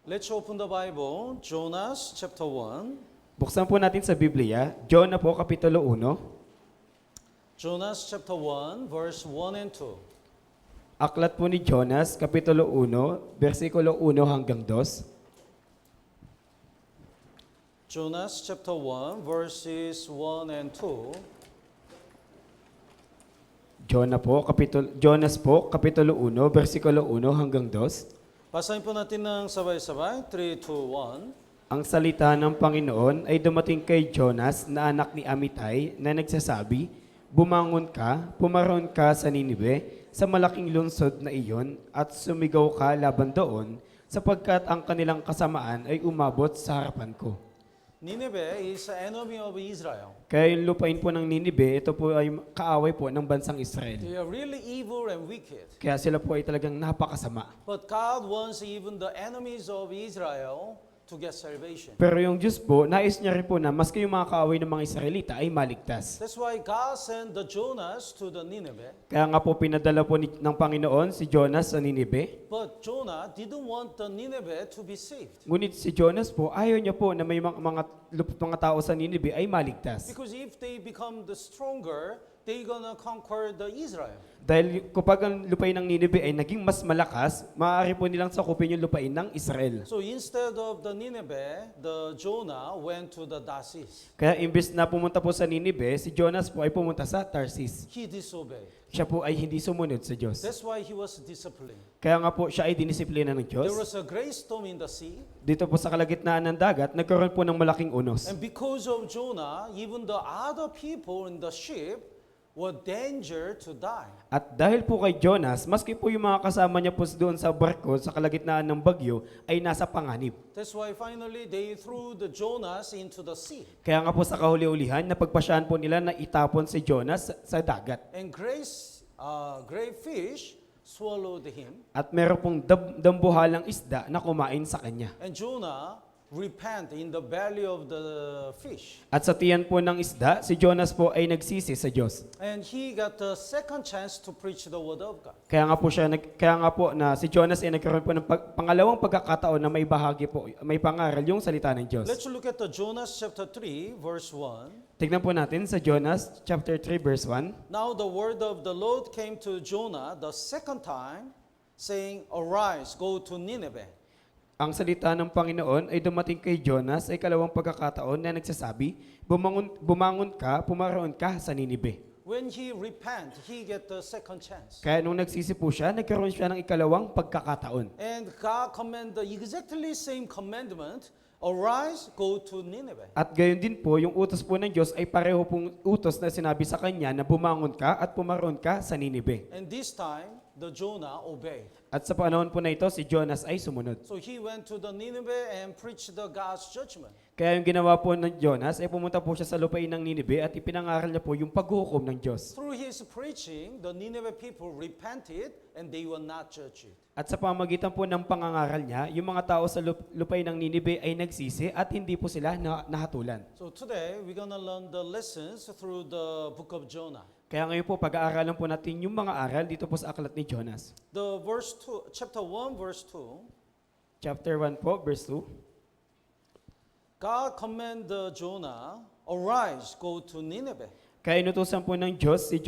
Let's open the Bible, Jonas chapter 1. Buksan po natin sa Biblia, Jonah po, Kapitulo 1. Jonas chapter 1, verse 1 and 2. Aklat po ni Jonas, Kapitulo 1, versikulo 1 hanggang 2. Jonas chapter 1, verses 1 and 2. Jonas po, Kapitulo 1, versikulo 1 hanggang 2. Basahin po natin ng sabay-sabay, 3, 2, 1. Ang salita ng Panginoon ay dumating kay Jonas na anak ni Amitay na nagsasabi, "Bumangon ka, pumaroon ka sa Ninibe, sa malaking lungsod na iyon, at sumigaw ka laban doon, sapagkat ang kanilang kasamaan ay umabot sa harapan ko." Nineveh is an enemy of Israel. Kaya yung lupain po ng Ninibe, ito po ay kaaway po ng bansang Israel. They are really evil and wicked. Kaya sila po ay talagang napakasama. But God wants even the enemies of Israel to get salvation. Pero yung Diyos po, nais niya rin po na maski yung mga kaaway ng mga Israelita ay maligtas. That's why God sent the Jonas to the Nineveh. Kaya nga po pinadala po ng Panginoon si Jonas sa Ninibe. But Jonah didn't want the Nineveh to be saved. Ngunit si Jonas po, ayaw niya po na may mga tao sa Ninibe ay maligtas. Because if they become the stronger, they're gonna conquer the Israel. Dahil kapag ang lupain ng Ninibe ay naging mas malakas, maaari po nilang sakupin yung lupain ng Israel. So instead of the Nineveh, the Jonah went to the Tarsis. Kaya imbes na pumunta po sa Ninibe, si Jonas po ay pumunta sa Tarsis. He disobeyed. Siya po ay hindi sumunod sa Diyos. That's why he was disciplined. Kaya nga po siya ay dinisiplina ng There Diyos. was a great storm in the sea, Dito po sa kalagitnaan ng dagat, nagkaroon po ng malaking unos. and because of Jonah, even the other people in the ship were danger to die. At dahil po kay Jonas, maski po yung mga kasama niya po doon sa barko sa kalagitnaan ng bagyo ay nasa panganib. That's why finally they threw the Jonas into the sea. Kaya nga po sa kahuli-ulihan, napagpasyahan po nila na itapon si Jonas sa dagat. And great fish swallowed him. At meron pong dambuhalang isda na kumain sa kanya. And Jonah repent in the belly of the fish. At sa tiyan po ng isda, si Jonas po ay nagsisi sa Diyos. And he got the second chance to preach the word of God. Kaya nga po na si Jonas ay nagkaroon po ng pangalawang pagkakataon na may bahagi po, may pangaral yung salita ng Diyos. Let's look at the Jonas chapter 3 verse 1. Tignan po natin sa Jonas chapter 3 verse 1. Now the word of the Lord came to Jonah the second time, saying, "Arise, go to Nineveh." Ang salita ng Panginoon ay dumating kay Jonas ay kalawang pagkakataon na nagsasabi, bumangon ka, pumaroon ka sa Ninibe. When he repent, he get the second chance. Kaya nung nagsisi po siya, nagkaroon siya ng ikalawang pagkakataon. And God command the exactly same commandment, "Arise, go to Nineveh." At gayon din po, yung utos po ng Diyos ay pareho pong utos na sinabi sa kanya na bumangon ka at pumaroon ka sa Ninibe. And this time, the Jonah obeyed. At sa panahon po na ito, si Jonas ay sumunod. So he went to the Nineveh and preached the God's judgment. Kaya yung ginawa po ng Jonas ay pumunta po siya sa lupain ng Ninibe at ipinangaral niya po yung paghuhukom ng Diyos. Through his preaching, the Nineveh people repented and they were not judged. At sa pamagitan po ng pangangaral niya, yung mga tao sa lupain ng Ninibe ay nagsisi at hindi po sila nahatulan. So today, we're gonna learn the lessons through the book of Jonah. Kaya ngayon po, pag-aaralan po natin yung mga aral dito po sa aklat ni Jonas. The verse 2, chapter 1, verse 2, Chapter 1 po, verse 2. God commanded Jonah, "Arise, go to Nineveh." Kaya inutusan po ng Diyos si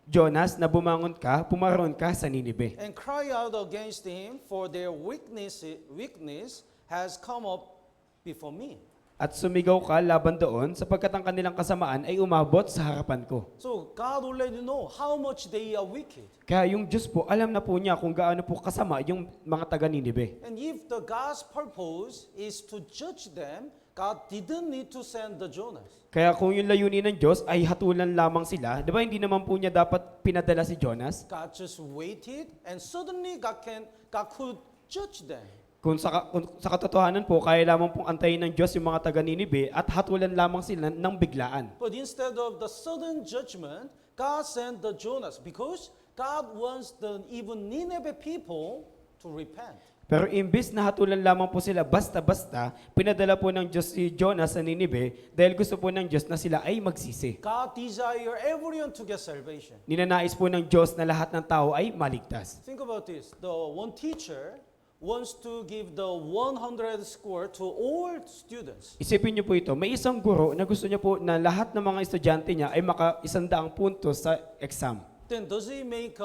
Jonas na bumangon ka, pumaroon ka sa Ninibe. And cry out against him, for their weakness has come up before me. At sumigaw ka laban doon sapagkat ang kanilang kasamaan ay umabot sa harapan ko. So God already know how much they are wicked. Kaya yung Diyos po, alam na po niya kung gaano po kasama yung mga taga Ninibe. And if the God's purpose is to judge them, God didn't need to send the Jonas. Kaya kung yung layunin ng Diyos ay hatulan lamang sila, di ba hindi naman po niya dapat pinadala si Jonas? God just waited and suddenly God could judge them. Kung sa katotohanan po, kaya lamang pong antayin ng Diyos yung mga taga Ninibe at hatulan lamang sila ng biglaan. But instead of the sudden judgment, God sent the Jonas because God wants the even Nineveh people to repent. Pero imbis na hatulan lamang po sila basta-basta, pinadala po ng Diyos si Jonas sa Ninibe dahil gusto po ng Diyos na sila ay magsisi. God desire everyone to get salvation. Ninanais po ng Diyos na lahat ng tao ay maligtas. Think about this. The one teacher wants to give the 100 score to all students. Isipin niyo po ito, may isang guro na gusto niya po na lahat ng mga estudyante niya ay maka 100 puntos sa exam. Then does he make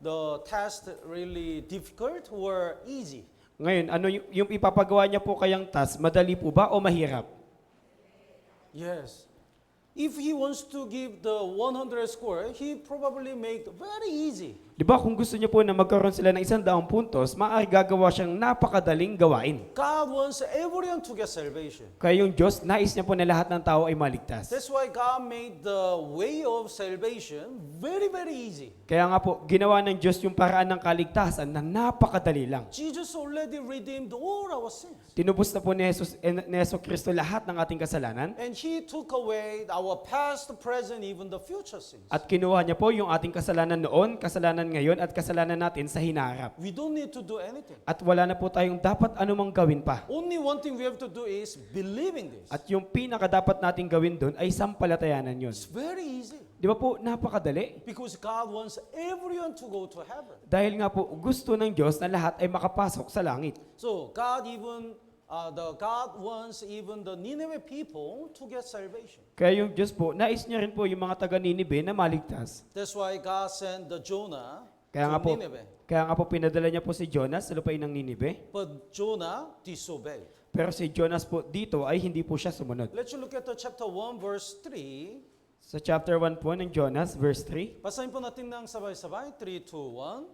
the test really difficult or easy? Ngayon, ano yung ipapagawa niya po kayang task, madali po ba o mahirap? Yes. If he wants to give the 100 score, he probably make very easy. Di ba kung gusto niyo po na magkaroon sila ng 100 puntos, maaari gagawa siyang napakadaling gawain. God wants everyone to get salvation. Kaya yung Diyos, nais niya po na lahat ng tao ay maligtas. That's why God made the way of salvation very, very easy. Kaya nga po, ginawa ng Diyos yung paraan ng kaligtasan na napakadali lang. Jesus already redeemed all our sins. Tinubos na po ni Yesu Kristo lahat ng ating kasalanan And He took away our past, present, even the future sins. at kinuha niya po yung ating kasalanan noon, kasalanan ngayon at kasalanan natin sa hinaharap. We don't need to do anything. At wala na po tayong dapat anumang gawin pa. Only one thing we have to do is believing this. At yung pinaka dapat nating gawin doon ay sampalatayanan yun. It's very easy. Di ba po, napakadali? Because God wants everyone to go to heaven. Dahil nga po, gusto ng Diyos na lahat ay makapasok sa langit. So God wants even the Nineveh people to get salvation. Kaya yung Diyos po, nais niya rin po yung mga taga Ninive na maligtas. That's why God sent the Jonah Kaya nga to po, Nineveh. pinadala niya po si Jonas sa lupain ng Ninive. But Jonah disobeyed. Pero si Jonas po dito ay hindi po siya sumunod. Let's look at the chapter 1 verse 3. Sa chapter 1 po ng Jonas, verse 3, Basahin po natin ng sabay-sabay. 3, 2, 1.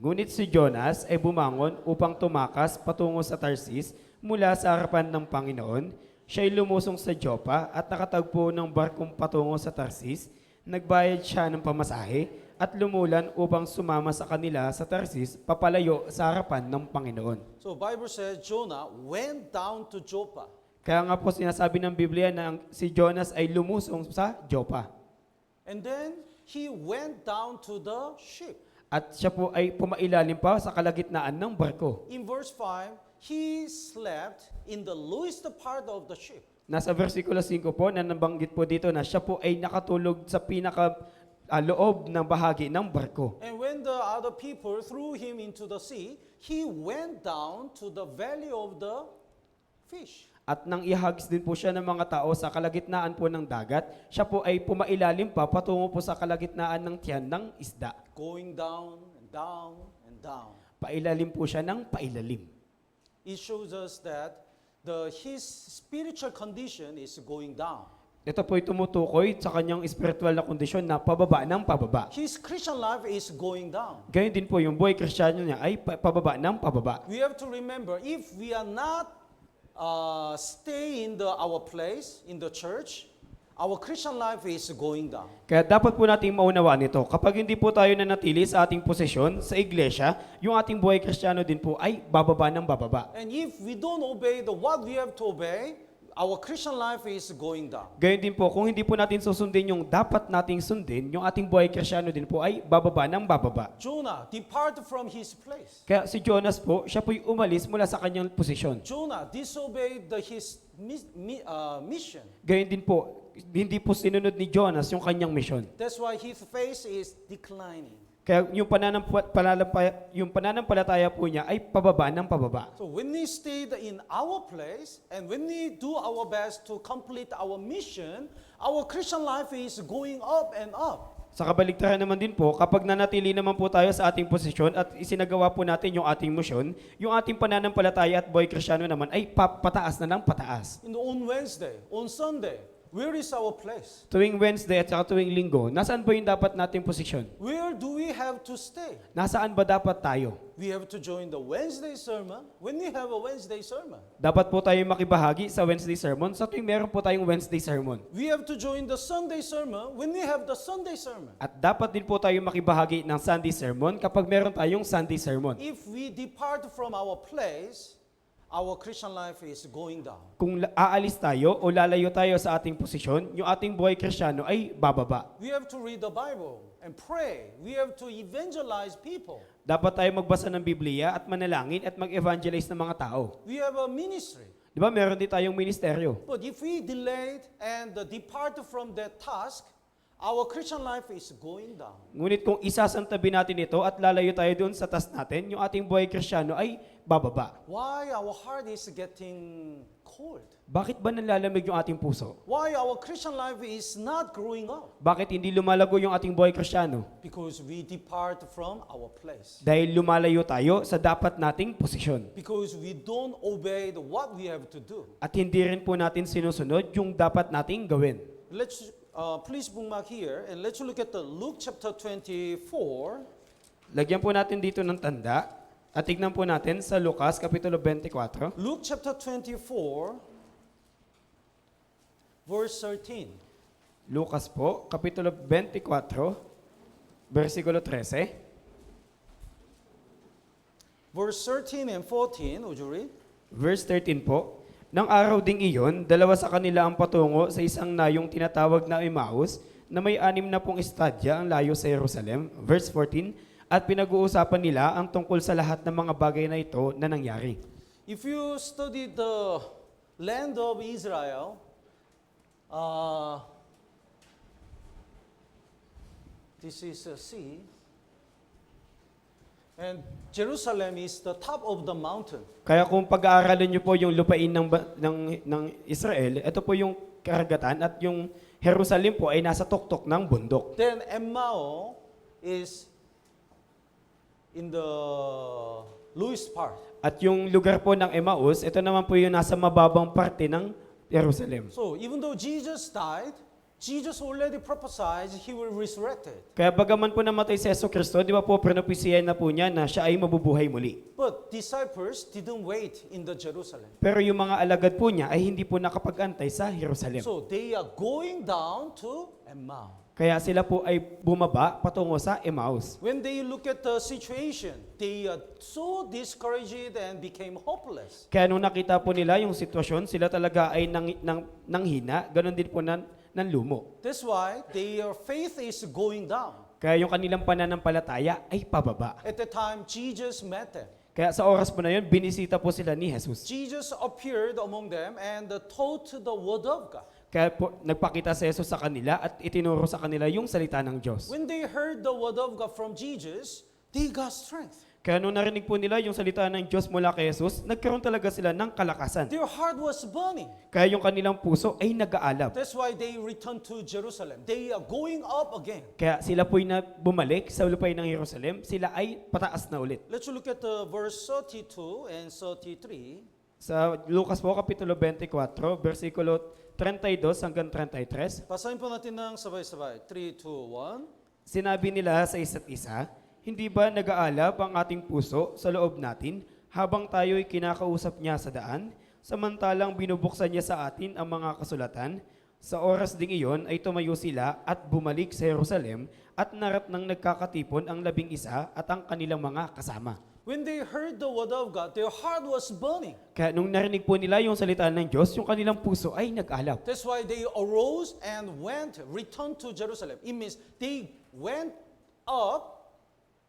ngunit si Jonas ay bumangon upang tumakas patungo sa Tarsis mula sa harapan ng Panginoon. Siya'y lumusong sa Joppa at nakatagpo ng barkong patungo sa Tarsis. Nagbayad siya ng pamasahe at lumulan upang sumama sa kanila sa Tarsis papalayo sa harapan ng Panginoon. So Bible says Jonah went down to Joppa. Kaya nga po sinasabi ng Biblia na si Jonas ay lumusong sa Joppa. And then he went down to the ship. At siya po ay pumailalim pa sa kalagitnaan ng barko. In verse 5, he slept in the lowest part of the ship. Nasa versikulo 5 po na nabanggit po dito na siya po ay nakatulog sa pinaka loob ng bahagi ng barko. And when the other people threw him into the sea, he went down to the valley of the fish. At nang ihagis din po siya ng mga tao sa kalagitnaan po ng dagat, siya po ay pumailalim pa patungo po sa kalagitnaan ng tiyan ng isda. Going down and down and down. Pailalim po siya ng pailalim. It shows us that his spiritual condition is going down. Ito po ay tumutukoy sa kanyang espiritual na kondisyon na pababa ng pababa. His Christian life is going down. Gayon din po yung buhay kristyano niya ay pababa ng pababa. We have to remember, if we are not stay in our place, in the church, our Christian life is going down. Kaya dapat po nating maunawaan ito. Kapag hindi po tayo nanatili sa ating posisyon sa iglesia, yung ating buhay kristyano din po ay bababa ng bababa. And if we don't obey what we have to obey, our Christian life is going down. Gayon din po, kung hindi po natin susundin yung dapat nating sundin, yung ating buhay kristyano din po ay bababa ng bababa. Jonah departed from his place. Kaya si Jonas po, siya po'y umalis mula sa kanyang posisyon. Jonah disobeyed his mission. Gayon din po, hindi po sinunod ni Jonas yung kanyang misyon. That's why his faith is declining. Kaya yung pananampalataya po niya ay pababa ng pababa. So when we stayed in our place and when we do our best to complete our mission, our Christian life is going up and up. Sa kabaligtaran naman din po, kapag nanatili naman po tayo sa ating posisyon at isinagawa po natin yung ating misyon, yung ating pananampalataya at buhay kristyano naman ay pataas na ng pataas. On Wednesday, on Sunday, where is our place? Tuwing Wednesday at saka tuwing Linggo, nasaan po yung dapat nating posisyon? Where do we have to stay? Nasaan ba dapat tayo? We have to join the Wednesday sermon when we have a Wednesday sermon. Dapat po tayo makibahagi sa Wednesday sermon sa tuwing meron po tayong Wednesday sermon. We have to join the Sunday sermon when we have the Sunday sermon. At dapat din po tayo makibahagi ng Sunday sermon kapag meron tayong Sunday sermon. If we depart from our place, our Christian life is going down. Kung aalis tayo o lalayo tayo sa ating posisyon, yung ating buhay kristyano ay bababa. We have to read the Bible and pray. We have to evangelize people. Dapat tayo magbasa ng Biblia at manalangin at mag-evangelize ng mga tao. We have a ministry. Di ba meron din tayong ministeryo? But if we delayed and depart from that task, our Christian life is going down. Ngunit kung isasantabi natin ito at lalayo tayo doon sa task natin, yung ating buhay kristyano ay bababa. Why our heart is getting cold? Bakit ba nanlalamig yung ating puso? Why our Christian life is not growing up? Bakit hindi lumalago yung ating buhay Kristiyano? Because we depart from our place. Dahil lumalayo tayo sa dapat nating posisyon. Because we don't obey what we have to do. At hindi rin po natin sinusunod yung dapat nating gawin. Let's please bookmark here and let's look at the Luke chapter 24. Lagyan po natin dito ng tanda at tignan po natin sa Lucas Kapitulo 24. Luke chapter 24, verse 13. Lucas po, Kapitulo 24, versikulo 13. Verse 13 and 14, would you read? Verse 13 po, nang araw ding iyon, dalawa sa kanila ang patungo sa isang nayong tinatawag na Emmaus na may 6 na pong estadya ang layo sa Jerusalem. Verse 14, at pinag-uusapan nila ang tungkol sa lahat ng mga bagay na ito na nangyari. If you study the land of Israel, this is a sea, and Jerusalem is the top of the mountain. Kaya kung pag-aaralan niyo po yung lupain ng Israel, ito po yung karagatan at yung Jerusalem po ay nasa tuktok ng bundok. Then Emmaus is in the lowest part. At yung lugar po ng Emmaus, ito naman po yung nasa mababang parte ng Jerusalem. So even though Jesus died, Jesus already prophesied he will resurrect it. Kaya bagaman po namatay si Jesucristo, di ba po pronopisiyan na po niya na siya ay mabubuhay muli. But disciples didn't wait in the Jerusalem. Pero yung mga alagad po niya ay hindi po nakapag-antay sa Jerusalem. So they are going down to Emmaus. Kaya sila po ay bumaba patungo sa Emmaus. When they look at the situation, they are so discouraged and became hopeless. Kaya nung nakita po nila yung sitwasyon, sila talaga ay nanghina, ganun din po nanlumo. That's why their faith is going down. Kaya yung kanilang pananampalataya ay pababa. At the time, Jesus met them. Kaya sa oras po na yun, binisita po sila ni Jesus. Jesus appeared among them and taught the word of God. Kaya po nagpakita si Jesus sa kanila at itinuro sa kanila yung salita ng Diyos. When they heard the word of God from Jesus, they got strength. Kaya nung narinig po nila yung salita ng Diyos mula kay Jesus, nagkaroon talaga sila ng kalakasan. Their heart was burning. Kaya yung kanilang puso ay nag-aalab. That's why they returned to Jerusalem. They are going up again. Kaya sila po'y na bumalik sa lupain ng Jerusalem, sila ay pataas na ulit. Let's look at verse 32 and 33. Sa Lucas po, Kapitulo 24, versikulo 32 hanggang 33, Basahin po natin ng sabay-sabay. 3, 2, 1. sinabi nila sa isa't isa, hindi ba nag-aalab ang ating puso sa loob natin habang tayo'y kinakausap niya sa daan, samantalang binubuksan niya sa atin ang mga kasulatan? Sa oras ding iyon ay tumayo sila at bumalik sa Jerusalem at narat nang nagkakatipon ang 11 at ang kanilang mga kasama. When they heard the word of God, their heart was burning. Kaya nung narinig po nila yung salita ng Diyos, yung kanilang puso ay nag-alab. That's why they arose and returned to Jerusalem. It means they went up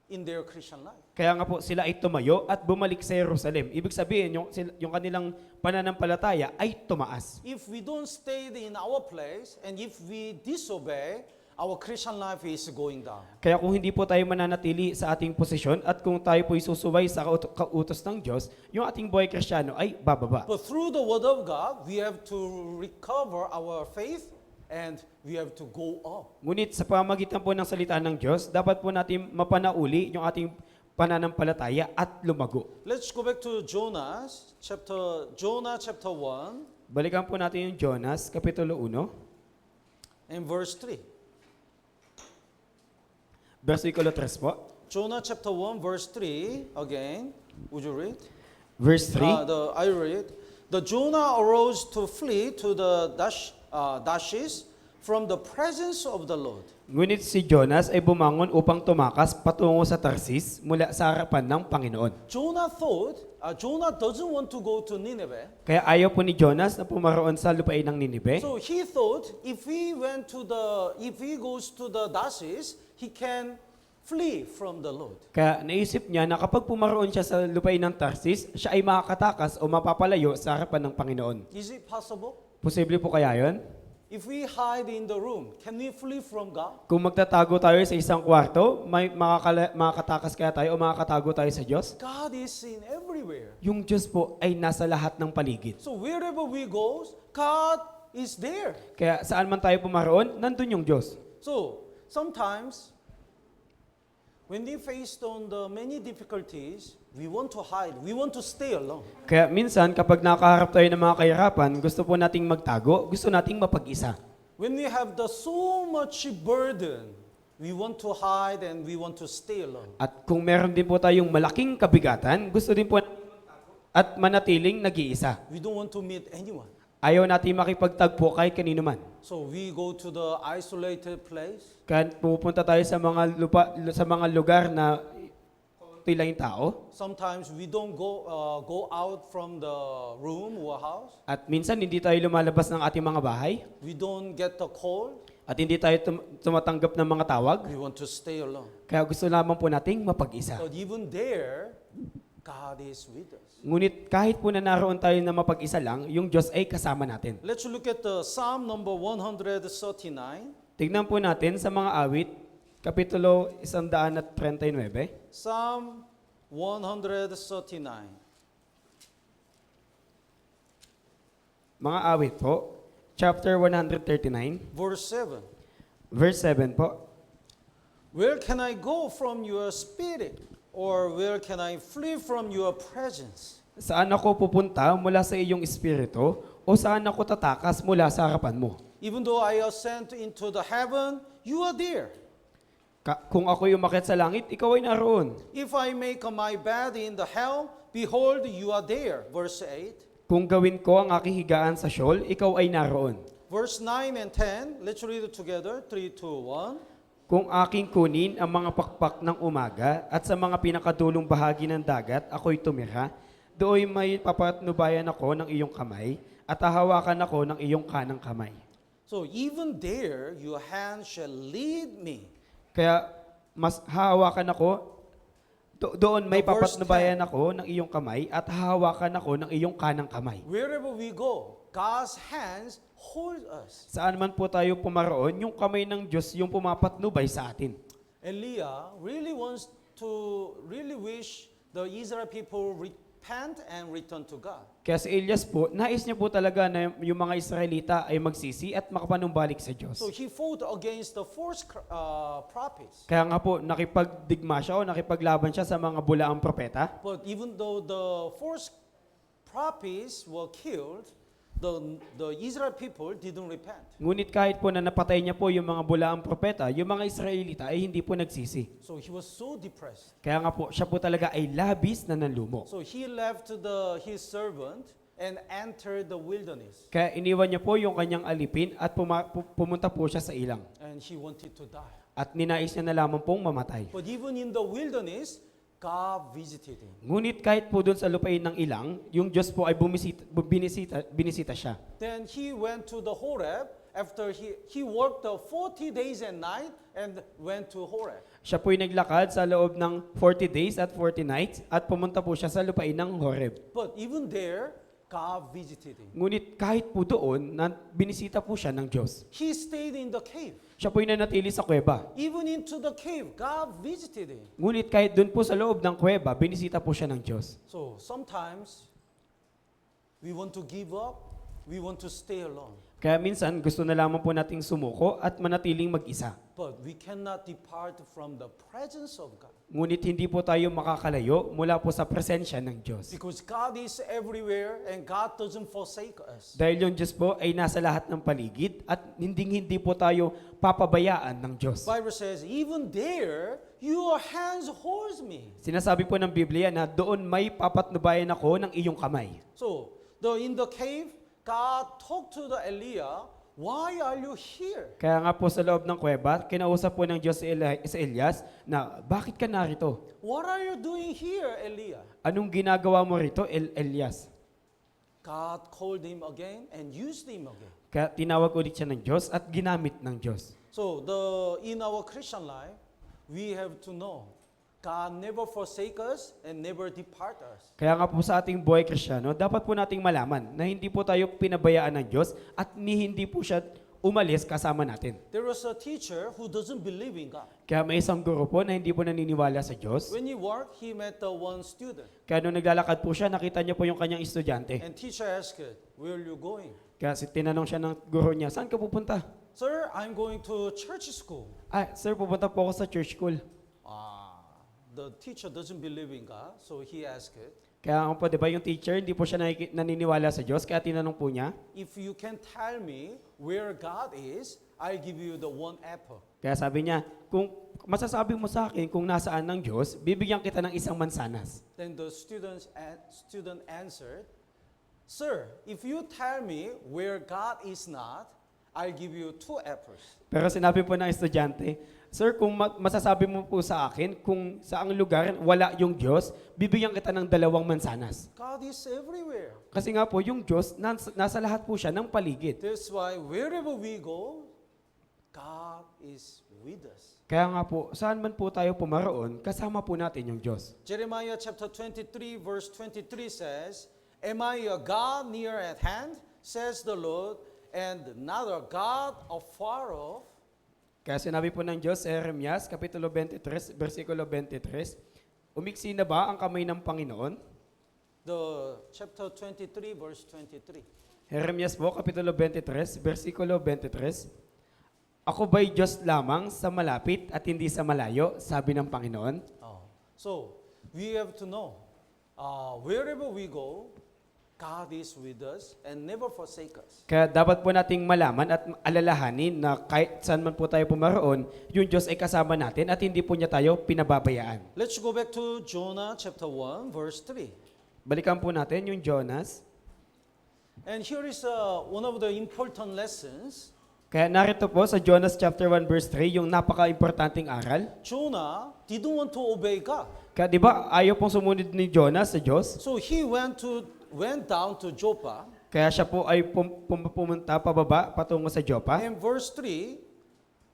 in their Christian life. Kaya nga po sila ay tumayo at bumalik sa Jerusalem. Ibig sabihin, yung kanilang pananampalataya ay tumaas. If we don't stay in our place and if we disobey, our Christian life is going down. Kaya kung hindi po tayo mananatili sa ating posisyon at kung tayo po'y susuway sa kautos ng Diyos, yung ating buhay Kristiyano ay bababa. But through the word of God, we have to recover our faith and we have to go up. Ngunit sa pamagitan po ng salita ng Diyos, dapat po natin mapanauli yung ating pananampalataya at lumago. Let's go back to Jonah chapter 1 Balikan po natin yung Jonas, Kapitulo 1, and verse 3. versikulo 3 po. Jonah chapter 1 verse 3 again. Would you read? Verse 3, I read. The Jonah arose to flee to the Tarshish from the presence of the Lord. ngunit si Jonas ay bumangon upang tumakas patungo sa Tarsis mula sa harapan ng Panginoon. Jonah doesn't want to go to Nineveh. Kaya ayaw po ni Jonas na pumaroon sa lupain ng Ninibe. So he thought if he goes to the Tarshish, he can flee from the Lord. Kaya naisip niya na kapag pumaroon siya sa lupain ng Tarsis, siya ay makakatakas o mapapalayo sa harapan ng Panginoon. Is it possible? Posible po kaya yon? If we hide in the room, can we flee from God? Kung magtatago tayo sa isang kwarto, may makakatakas kaya tayo o makakatago tayo sa Diyos? God is in everywhere. Yung Diyos po ay nasa lahat ng paligid. So wherever we go, God is there. Kaya saan man tayo pumaroon, nandun yung Diyos. So sometimes, when we faced on the many difficulties, we want to hide. We want to stay alone. Kaya minsan kapag nakaharap tayo ng mga kahirapan, gusto po nating magtago, gusto nating mapag-isa. When we have the so much burden, we want to hide and we want to stay alone. At kung meron din po tayong malaking kabigatan, gusto din po nating magtago at manatiling nag-iisa. We don't want to meet anyone. Ayaw natin makipagtagpo kahit kanino man. So we go to the isolated place. Kaya pupunta tayo sa mga lugar na konti lang yung tao. Sometimes we don't go out from the room or house. At minsan hindi tayo lumalabas ng ating mga bahay. We don't get the call. At hindi tayo tumatanggap ng mga tawag. We want to stay alone. Kaya gusto lamang po nating mapag-isa. But even there, God is with us. Ngunit kahit po na naroon tayo na mapag-isa lang, yung Diyos ay kasama natin. Let's look at the Psalm number 139. Tignan po natin sa mga awit, Kapitulo 139. Psalm 139. Mga awit po, chapter 139, Verse 7. verse 7 po. Where can I go from your spirit? Or where can I flee from your presence? Saan ako pupunta mula sa iyong espiritu o saan ako tatakas mula sa harapan mo? Even though I ascend into the heaven, you are there. Kung ako'y umakyat sa langit, ikaw ay naroon. If I make my bed in the hell, behold, you are there. Verse 8. Kung gawin ko ang aking higaan sa Sheol, ikaw ay naroon. Verse 9 and 10. Let's read it together. 3, 2, 1. Kung aking kunin ang mga pakpak ng umaga at sa mga pinakadulong bahagi ng dagat, ako'y tumira, doon may papatnubayan ako ng iyong kamay at hahawakan ako ng iyong kanang kamay. So even there, your hand shall lead me. Kaya mas hahawakan ako, doon may The verse papatnubayan ako ng iyong kamay at hahawakan ako ng iyong kanang kamay. Wherever we go, God's hands hold us. Saan man po tayo pumaroon, yung kamay ng Diyos yung pumapatnubay sa atin. Eliah really wish the Israel people repent and return to God. Kaya si Elias po, nais niya po talaga na yung mga Israelita ay magsisi at makapanumbalik sa Diyos. So he fought against the false prophets. Kaya nga po, nakipagdigma siya o nakipaglaban siya sa mga bulaang propeta. But even though the false prophets were killed, the Israel people didn't repent. Ngunit kahit po na napatay niya po yung mga bulaang propeta, yung mga Israelita ay hindi po nagsisi. So he was so depressed. Kaya nga po, siya po talaga ay labis na nanlumo. So he left his servant and entered the wilderness. Kaya iniwan niya po yung kanyang alipin at pumunta po siya sa ilang. And he wanted to die. At ninais niya na lamang pong mamatay. But even in the wilderness, God visited him. Ngunit kahit po doon sa lupain ng ilang, yung Diyos po ay binisita siya. Then he went to the Horeb after he worked 40 days and night and went to Horeb. Siya po'y naglakad sa loob ng 40 days at 40 nights at pumunta po siya sa lupain ng Horeb. But even there, God visited him. Ngunit kahit po doon, binisita po siya ng Diyos. He stayed in the cave. Siya po'y nanatili sa kuweba. Even into the cave, God visited him. Ngunit kahit doon po sa loob ng kuweba, binisita po siya ng Diyos. So sometimes, we want to give up, we want to stay alone. Kaya minsan, gusto na lamang po nating sumuko at manatiling mag-isa. But we cannot depart from the presence of God. Ngunit hindi po tayo makakalayo mula po sa presensya ng Diyos. Because God is everywhere and God doesn't forsake us. Dahil yung Diyos po ay nasa lahat ng paligid at hindi po tayo papabayaan ng Diyos. Bible says, even there, your hands hold me. Sinasabi po ng Biblia na doon may papatnubayan ako ng iyong kamay. So, in the cave, God talked to the Eliah, why are you here? Kaya nga po sa loob ng kuweba, kinausap po ng Diyos si Elias na, bakit ka narito? What are you doing here, Eliah? Anong ginagawa mo rito, Elias? God called him again and used him again. Kaya tinawag ulit siya ng Diyos at ginamit ng Diyos. So, in our Christian life, we have to know, God never forsake us and never depart us. Kaya nga po sa ating buhay Kristiyano, dapat po nating malaman na hindi po tayo pinabayaan ng Diyos at hindi po siya umalis kasama natin. There was a teacher who doesn't believe in God. Kaya may isang guro po na hindi po naniniwala sa Diyos. When he worked, he met the one student. Kaya nung naglalakad po siya, nakita niya po yung kanyang estudyante. And teacher asked, where are you going? Kaya tinanong siya ng guro niya, saan ka pupunta? Sir, I'm going to church school. Sir, pupunta po ako sa church school. The teacher doesn't believe in God, so he asked, Kaya po, di ba yung teacher, hindi po siya naniniwala sa Diyos, kaya tinanong po niya. if you can tell me where God is, I'll give you the one apple. Kaya sabi niya, kung masasabi mo sa akin kung nasaan ng Diyos, bibigyan kita ng isang mansanas. Then the student answered, Sir, if you tell me where God is not, I'll give you 2 apples. Pero sinabi po ng estudyante, Sir, kung masasabi mo po sa akin kung saang lugar wala yung Diyos, bibigyan kita ng 2 mansanas. God is everywhere. Kasi nga po, yung Diyos, nasa lahat po siya ng paligid. That's why wherever we go, God is with us. Kaya nga po, saan man po tayo pumaroon, kasama po natin yung Diyos. Jeremiah chapter 23 verse 23 says, Am I a God near at hand, says the Lord, and not a God afar off? Kaya sinabi po ng Diyos sa Jeremias, Kapitulo 23, versikulo 23, umiksi na ba ang kamay ng Panginoon? The chapter 23 verse 23. Jeremias po, Kapitulo 23, versikulo 23, Ako ba'y Diyos lamang sa malapit at hindi sa malayo, sabi ng Panginoon? So, we have to know, wherever we go, God is with us and never forsake us. Kaya dapat po nating malaman at alalahanin na kahit saan man po tayo pumaroon, yung Diyos ay kasama natin at hindi po niya tayo pinababayaan. Let's go back to Jonah chapter 1 verse 3. Balikan po natin yung Jonas. And here is one of the important lessons. Kaya narito po sa Jonas chapter 1 verse 3, yung napaka-importanting aral. Jonah didn't want to obey God. Kaya di ba ayaw pong sumunod ni Jonas sa Diyos? So he went down to Joppa. Kaya siya po ay pumunta pababa patungo sa Joppa. In verse 3,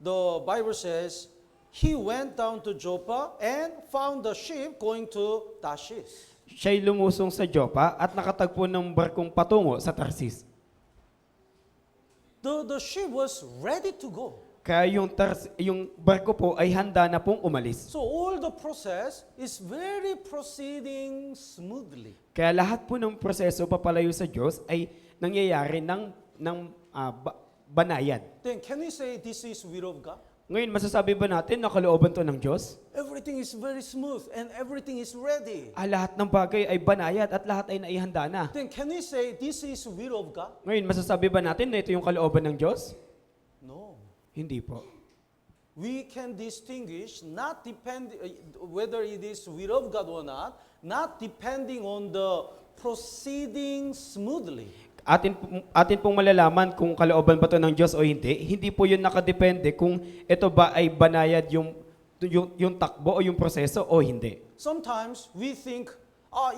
the Bible says, he went down to Joppa and found the ship going to Tarshish. Siya'y lumusong sa Joppa at nakatagpo ng barkong patungo sa Tarsis. The ship was ready to go. Kaya yung barko po ay handa na pong umalis. So all the process is very proceeding smoothly. Kaya lahat po ng proseso papalayo sa Diyos ay nangyayari ng banayad. Then can we say this is will of God? Ngayon, masasabi ba natin na kalooban to ng Diyos? Everything is very smooth and everything is ready. Lahat ng bagay ay banayad at lahat ay naihanda na. Then can we say this is will of God? Ngayon, masasabi ba natin na ito yung kalooban ng Diyos? No. Hindi po. We can distinguish whether it is will of God or not depending on the proceeding smoothly. Atin pong malalaman kung kalooban ba ito ng Diyos o hindi po yun nakadepende kung ito ba ay banayad yung takbo o yung proseso o hindi. Sometimes we think,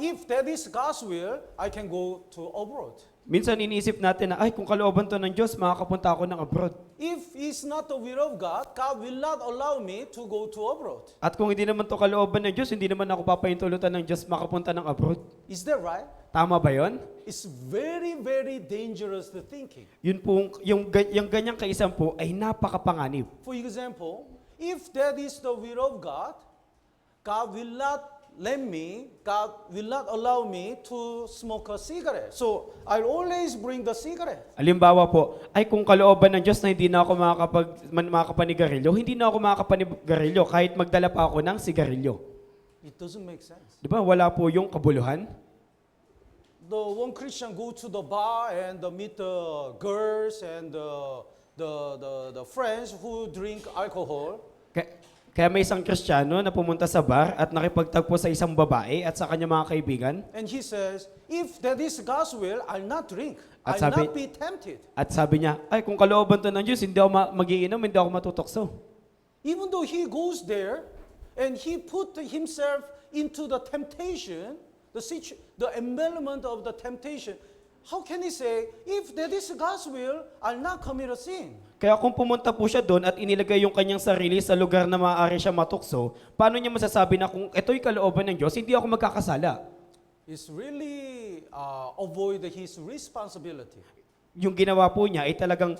if that is God's will, I can go to abroad. Minsan iniisip natin na, kung kalooban to ng Diyos, makakapunta ako ng abroad. If it's not the will of God, God will not allow me to go to abroad. At kung hindi naman to kalooban ng Diyos, hindi naman ako papahintulutan ng Diyos makapunta ng abroad. Is that right? Tama ba yon? It's very, very dangerous the thinking. Yun po, yung ganyang kaisang po ay napakapanganib. For example, if that is the will of God, God will not allow me to smoke a cigarette. So, I'll always bring the cigarette. Halimbawa po, kung kalooban ng Diyos na hindi na ako makakapanigarilyo, hindi na ako makakapanigarilyo kahit magdala pa ako ng sigarilyo. It doesn't make sense. Di ba? Wala po yung kabuluhan. The one Christian go to the bar and meet the girls and the friends who drink alcohol. Kaya may isang Kristiyano na pumunta sa bar at nakipagtagpo sa isang babae at sa kanyang mga kaibigan. And he says, if that is God's will, I'll not drink. At I'll not be tempted. At sabi niya, kung kalooban to ng Diyos, hindi ako magiinom, hindi ako matutokso. Even though he goes there and he put himself into the temptation, the environment of the temptation, how can he say, if that is God's will, I'll not commit a sin? Kaya kung pumunta po siya doon at inilagay yung kanyang sarili sa lugar na maaari siya matukso, paano niya masasabi na kung ito'y kalooban ng Diyos, hindi ako magkakasala? It's really avoid his responsibility. yung ginawa po niya ay talagang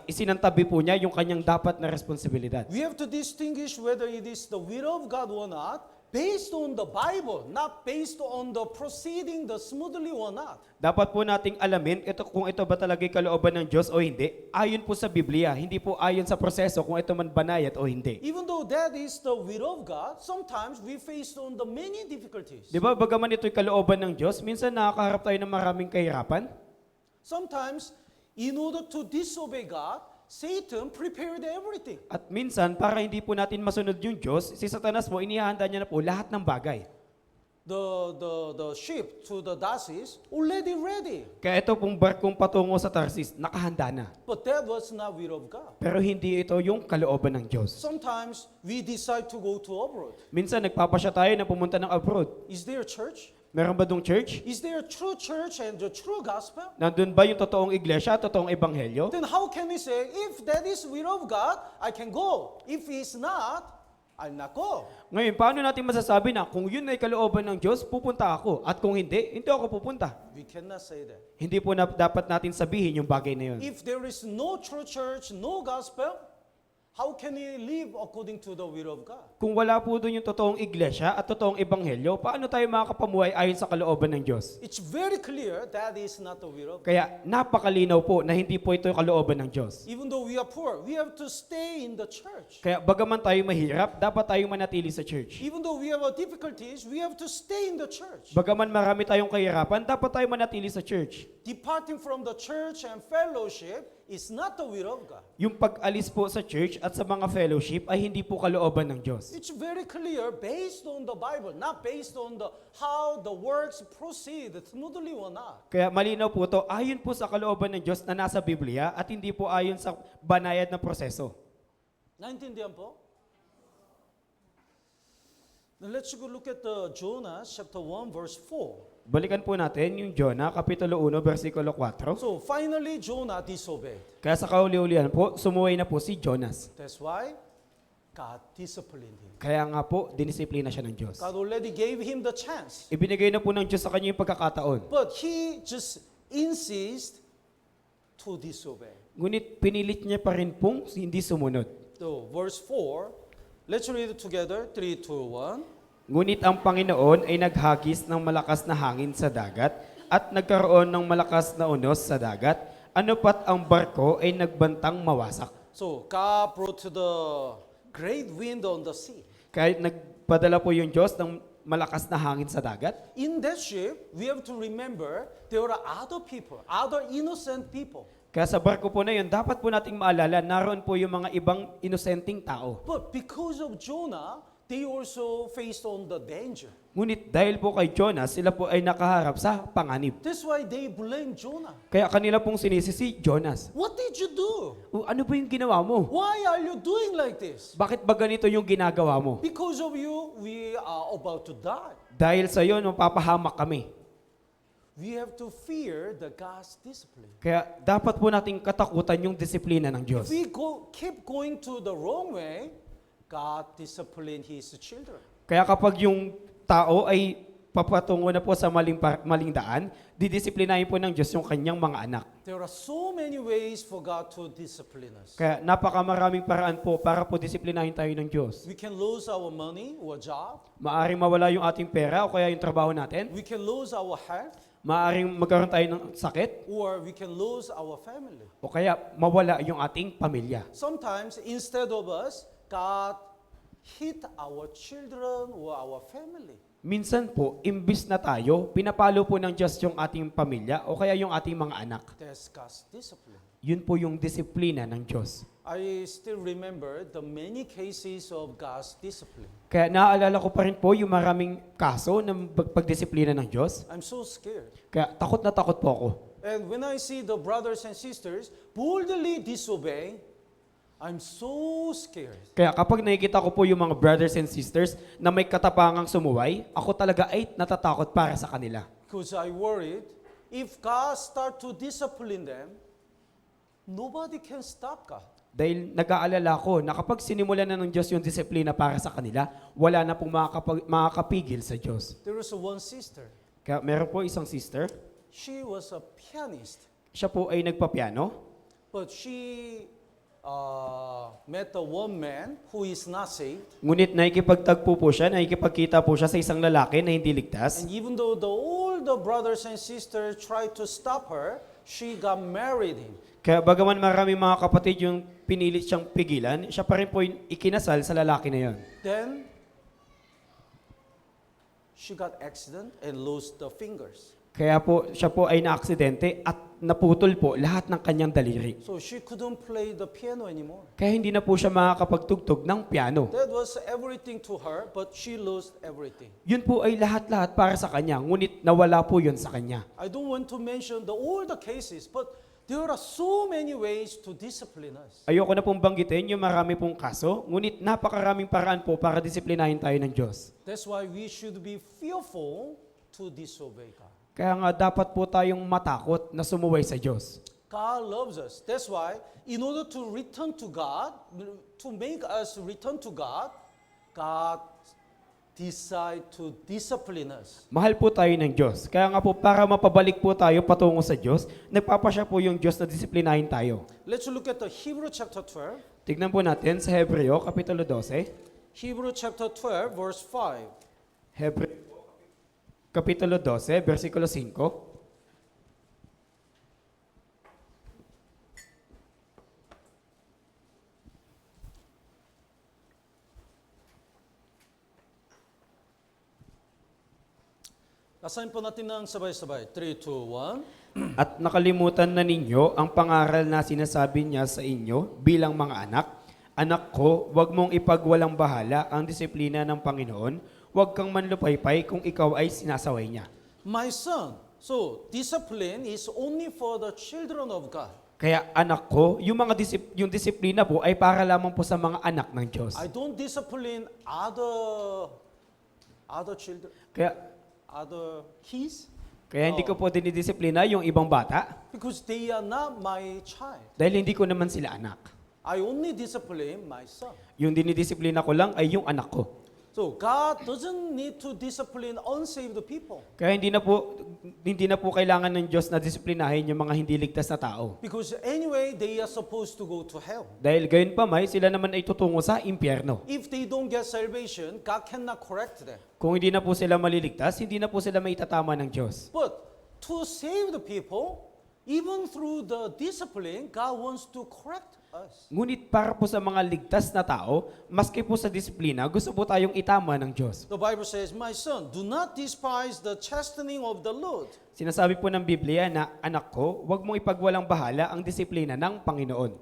isinantabi po niya yung kanyang dapat na responsibilidad. We have to distinguish whether it is the will of God or not based on the Bible, not based on the proceeding the smoothly or not. Dapat po nating alamin kung ito ba talaga yung kalooban ng Diyos o hindi, ayon po sa Biblia, hindi po ayon sa proseso kung ito man banayad o hindi. Even though that is the will of God, sometimes we face on the many difficulties. Di ba, bagaman ito'y kalooban ng Diyos, minsan nakakaharap tayo ng maraming kahirapan. Sometimes, in order to disobey God, Satan prepared everything. At minsan, para hindi po natin masunod yung Diyos, si Satanas po, inihahanda niya na po lahat ng bagay. The ship to the Tarsus already ready. Kaya ito pong barkong patungo sa Tarsis, nakahanda na. But that was not will of God. Pero hindi ito yung kalooban ng Diyos. Sometimes we decide to go to abroad. Minsan, nagpapasya tayo na pumunta ng abroad. Is there a church? Meron ba dong church? Is there a true church and the true gospel? Nandun ba yung totoong iglesia, totoong ebanghelyo? Then how can we say, if that is will of God, I can go. If it's not, I'll not go. Ngayon, paano natin masasabi na kung yun ay kalooban ng Diyos, pupunta ako. At kung hindi ako pupunta. We cannot say that. Hindi po dapat natin sabihin yung bagay na yun. If there is no true church, no gospel, how can we live according to the will of God? Kung wala po doon yung totoong iglesia at totoong ebanghelyo, paano tayo makakapamuhay ayon sa kalooban ng Diyos? It's very clear that is not the will of God. Kaya napakalinaw po na hindi po ito yung kalooban ng Diyos. Even though we are poor, we have to stay in the church. Kaya bagaman tayo mahirap, dapat tayong manatili sa church. Even though we have difficulties, we have to stay in the church. Bagaman marami tayong kahirapan, dapat tayo manatili sa church. Departing from the church and fellowship is not the will of God. Yung pag-alis po sa church at sa mga fellowship ay hindi po kalooban ng Diyos. It's very clear based on the Bible, not based on how the works proceed smoothly or not. Kaya malinaw po to ayon po sa kalooban ng Diyos na nasa Biblia at hindi po ayon sa banayad na proseso. Naintindihan po? Then let's go look at Jonah chapter 1 verse 4. Balikan po natin yung Jonah, Kapitulo 1, versikulo 4. So finally Jonah disobeyed. Kaya sa kauli-ulian po, sumuway na po si Jonas. That's why God disciplined him. Kaya nga po, dinisiplina siya ng Diyos. God already gave him the chance. Ibinigay na po ng Diyos sa kanya yung pagkakataon. But he just insists to disobey. Ngunit pinilit niya pa rin pong hindi sumunod. So verse 4, let's read it together. 3, 2, 1. Ngunit ang Panginoon ay naghagis ng malakas na hangin sa dagat at nagkaroon ng malakas na unos sa dagat, ano pat ang barko ay nagbantang mawasak. So God brought the great wind on the sea. Kaya nagpadala po yung Diyos ng malakas na hangin sa dagat. In that ship, we have to remember there are other people, other innocent people. Kaya sa barko po na yun, dapat po nating maalala, naroon po yung mga ibang inosenteng tao. But because of Jonah, they also faced on the danger. Ngunit dahil po kay Jonas, sila po ay nakaharap sa panganib. That's why they blame Jonah. Kaya kanila pong sinisi si Jonas. What did you do? Ano ba yung ginawa mo? Why are you doing like this? Bakit ba ganito yung ginagawa mo? Because of you, we are about to die. Dahil sa iyo, mapapahamak kami. We have to fear the God's discipline. Kaya dapat po nating katakutan yung disiplina ng Diyos. If we keep going to the wrong way, God disciplined His children. Kaya kapag yung tao ay papatungo na po sa maling daan, didisiplinahin po ng Diyos yung kanyang mga anak. There are so many ways for God to discipline us. Kaya napakamaraming paraan po para po disiplinahin tayo ng Diyos. We can lose our money or job. Maaring mawala yung ating pera o kaya yung trabaho natin. We can lose our health. Maaring magkaroon tayo ng sakit Or we can lose our family. o kaya mawala yung ating pamilya. Sometimes, instead of us, God hit our children or our family. Minsan po, imbis na tayo, pinapalo po ng Diyos yung ating pamilya o kaya yung ating mga anak. That's God's discipline. Yun po yung disiplina ng Diyos. I still remember the many cases of God's discipline. Kaya naaalala ko pa rin po yung maraming kaso ng pagdisiplina ng Diyos. I'm so scared. Kaya takot na takot po ako. And when I see the brothers and sisters boldly disobey, I'm so scared. Kaya kapag nakikita ko po yung mga brothers and sisters na may katapangang sumuway, ako talaga ay natatakot para sa kanila. Because I worried, if God start to discipline them, nobody can stop God. Dahil nag-aalala ko na kapag sinimulan na ng Diyos yung disiplina para sa kanila, wala na pong makakapigil sa Diyos. There was one sister. Kaya meron po isang sister, She was a pianist. siya po ay nagpapiano. but she met a one man who is not saved. Ngunit nakikipagtagpo po siya, nakikipagkita po siya sa isang lalaki na hindi ligtas. And even though all the brothers and sisters tried to stop her, she got married him. Kaya bagaman marami mga kapatid yung pinilit siyang pigilan, siya pa rin po yung ikinasal sa lalaki na yon. Then she got accident and lost the fingers. Kaya po siya po ay naaksidente at naputol po lahat ng kanyang daliri. So she couldn't play the piano anymore. Kaya hindi na po siya makakapagtugtog ng piano. That was everything to her, but she lost everything. Yun po ay lahat-lahat para sa kanya, ngunit nawala po yun sa kanya. I don't want to mention all the cases, but there are so many ways to discipline us. Ayoko na pong banggitin yung marami pong kaso, ngunit napakaraming paraan po para disiplinahin tayo ng Diyos. That's why we should be fearful to disobey God. Kaya nga dapat po tayong matakot na sumuway sa Diyos. God loves us. That's why, in order to return to God, to make us return to God, God decide to discipline us. Mahal po tayo ng Diyos. Kaya nga po para mapabalik po tayo patungo sa Diyos, nagpapasya po yung Diyos na disiplinahin tayo. Let's look at the Hebrew chapter 12. Tignan po natin sa Hebreo, Kapitulo 12. Hebrew chapter 12, verse 5. Hebreo, Kapitulo 12, versikulo 5. Basahin po natin ng sabay-sabay. 3, 2, 1. At nakalimutan na ninyo ang pangaral na sinasabi niya sa inyo bilang mga anak. Anak ko, huwag mong ipagwalang bahala ang disiplina ng Panginoon. Huwag kang manlupaypay kung ikaw ay sinasaway niya. My son. So, discipline is only for the children of God. Kaya anak ko, yung disiplina po ay para lamang po sa mga anak ng Diyos. I don't discipline other children, other kids, Kaya hindi ko po dinidisiplina yung ibang bata because they are not my child. dahil hindi ko naman sila anak. I only discipline my son. Yung dinidisiplina ko lang ay yung anak ko. So God doesn't need to discipline unsaved people Kaya hindi na po kailangan ng Diyos na disiplinahin yung mga hindi ligtas na tao. because anyway they are supposed to go to hell. Dahil gayon pa may, sila naman ay tutungo sa impyerno. If they don't get salvation, God cannot correct them. Kung hindi na po sila maliligtas, hindi na po sila maitatama ng Diyos. But to save the people, even through the discipline, God wants to correct us. Ngunit para po sa mga ligtas na tao, maski po sa disiplina, gusto po tayong itama ng Diyos. The Bible says, "My son, do not despise the chastening of the Lord." Sinasabi po ng Biblia na, anak ko, huwag mong ipagwalang bahala ang disiplina ng Panginoon.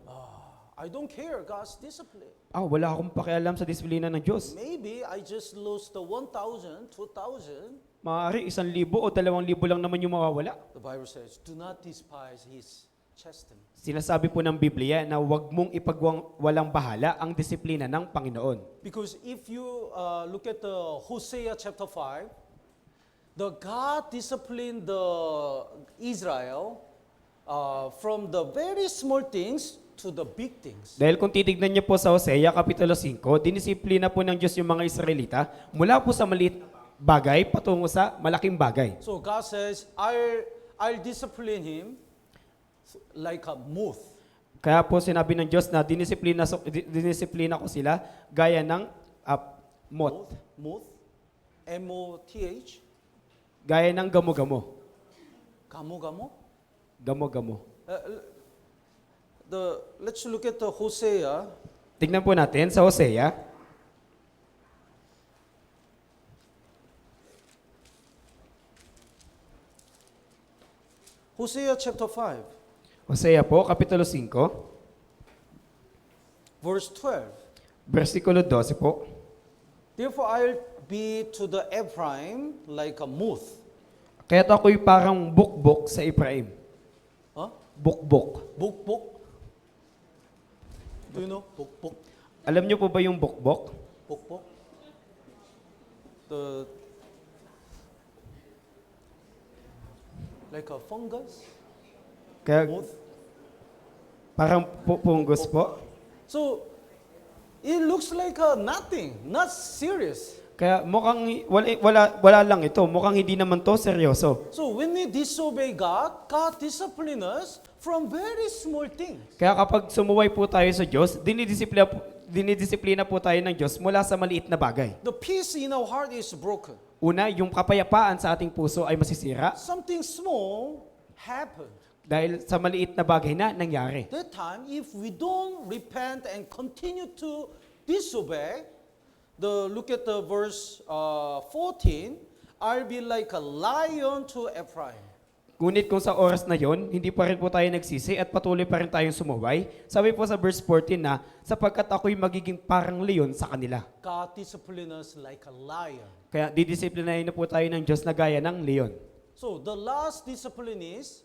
I don't care God's discipline. Wala akong pakialam sa disiplina ng Diyos. Maybe I just lost the 1,000, 2,000. Maaari 1,000 o 2,000 lang naman yung mawawala. The Bible says, "Do not despise His chastening." Sinasabi po ng Biblia na huwag mong ipagwalang bahala ang disiplina ng Panginoon. Because if you look at the Hosea chapter 5, the God disciplined the Israel from the very small things to the big things. Dahil kung titignan niyo po sa Hosea Kapitulo 5, dinisiplina po ng Diyos yung mga Israelita mula po sa maliit na bagay patungo sa malaking bagay. So God says, I'll discipline him like a moth. Kaya po sinabi ng Diyos na dinisiplina ko sila gaya ng moth, Moth. M-O-T-H. gaya ng gamo-gamo. Gamo-gamo. Gamo-gamo. Let's look at the Hosea. Tignan po natin sa Hosea. Hosea chapter 5, Hosea po, Kapitulo 5, verse 12. versikulo 12 po. Therefore I'll be to the Ephraim like a moth. Kaya't ako'y parang bukbok sa Ephraim. Huh? Bukbok. Bukbok. Do you know bukbok? Alam niyo po ba yung bukbok? Bukbok. Like a fungus. Kaya Moth. parang punggos po. So it looks like nothing, not serious. Kaya mukhang wala lang ito. Mukhang hindi naman to seryoso. So when we disobey God, God disciplines us from very small things. Kaya kapag sumuway po tayo sa Diyos, dinidisiplina po tayo ng Diyos mula sa maliit na bagay. The peace in our heart is broken. Una, yung kapayapaan sa ating puso ay masisira Something small happened. dahil sa maliit na bagay na nangyari. That time, if we don't repent and continue to disobey, look at the verse 14, I'll be like a lion to Ephraim. Ngunit kung sa oras na yon, hindi pa rin po tayo nagsisi at patuloy pa rin tayong sumuway. Sabi po sa verse 14 na, sapagkat ako'y magiging parang leon sa kanila. God disciplines us like a lion. Kaya didisiplinahin na po tayo ng Diyos na gaya ng leon. So the last discipline is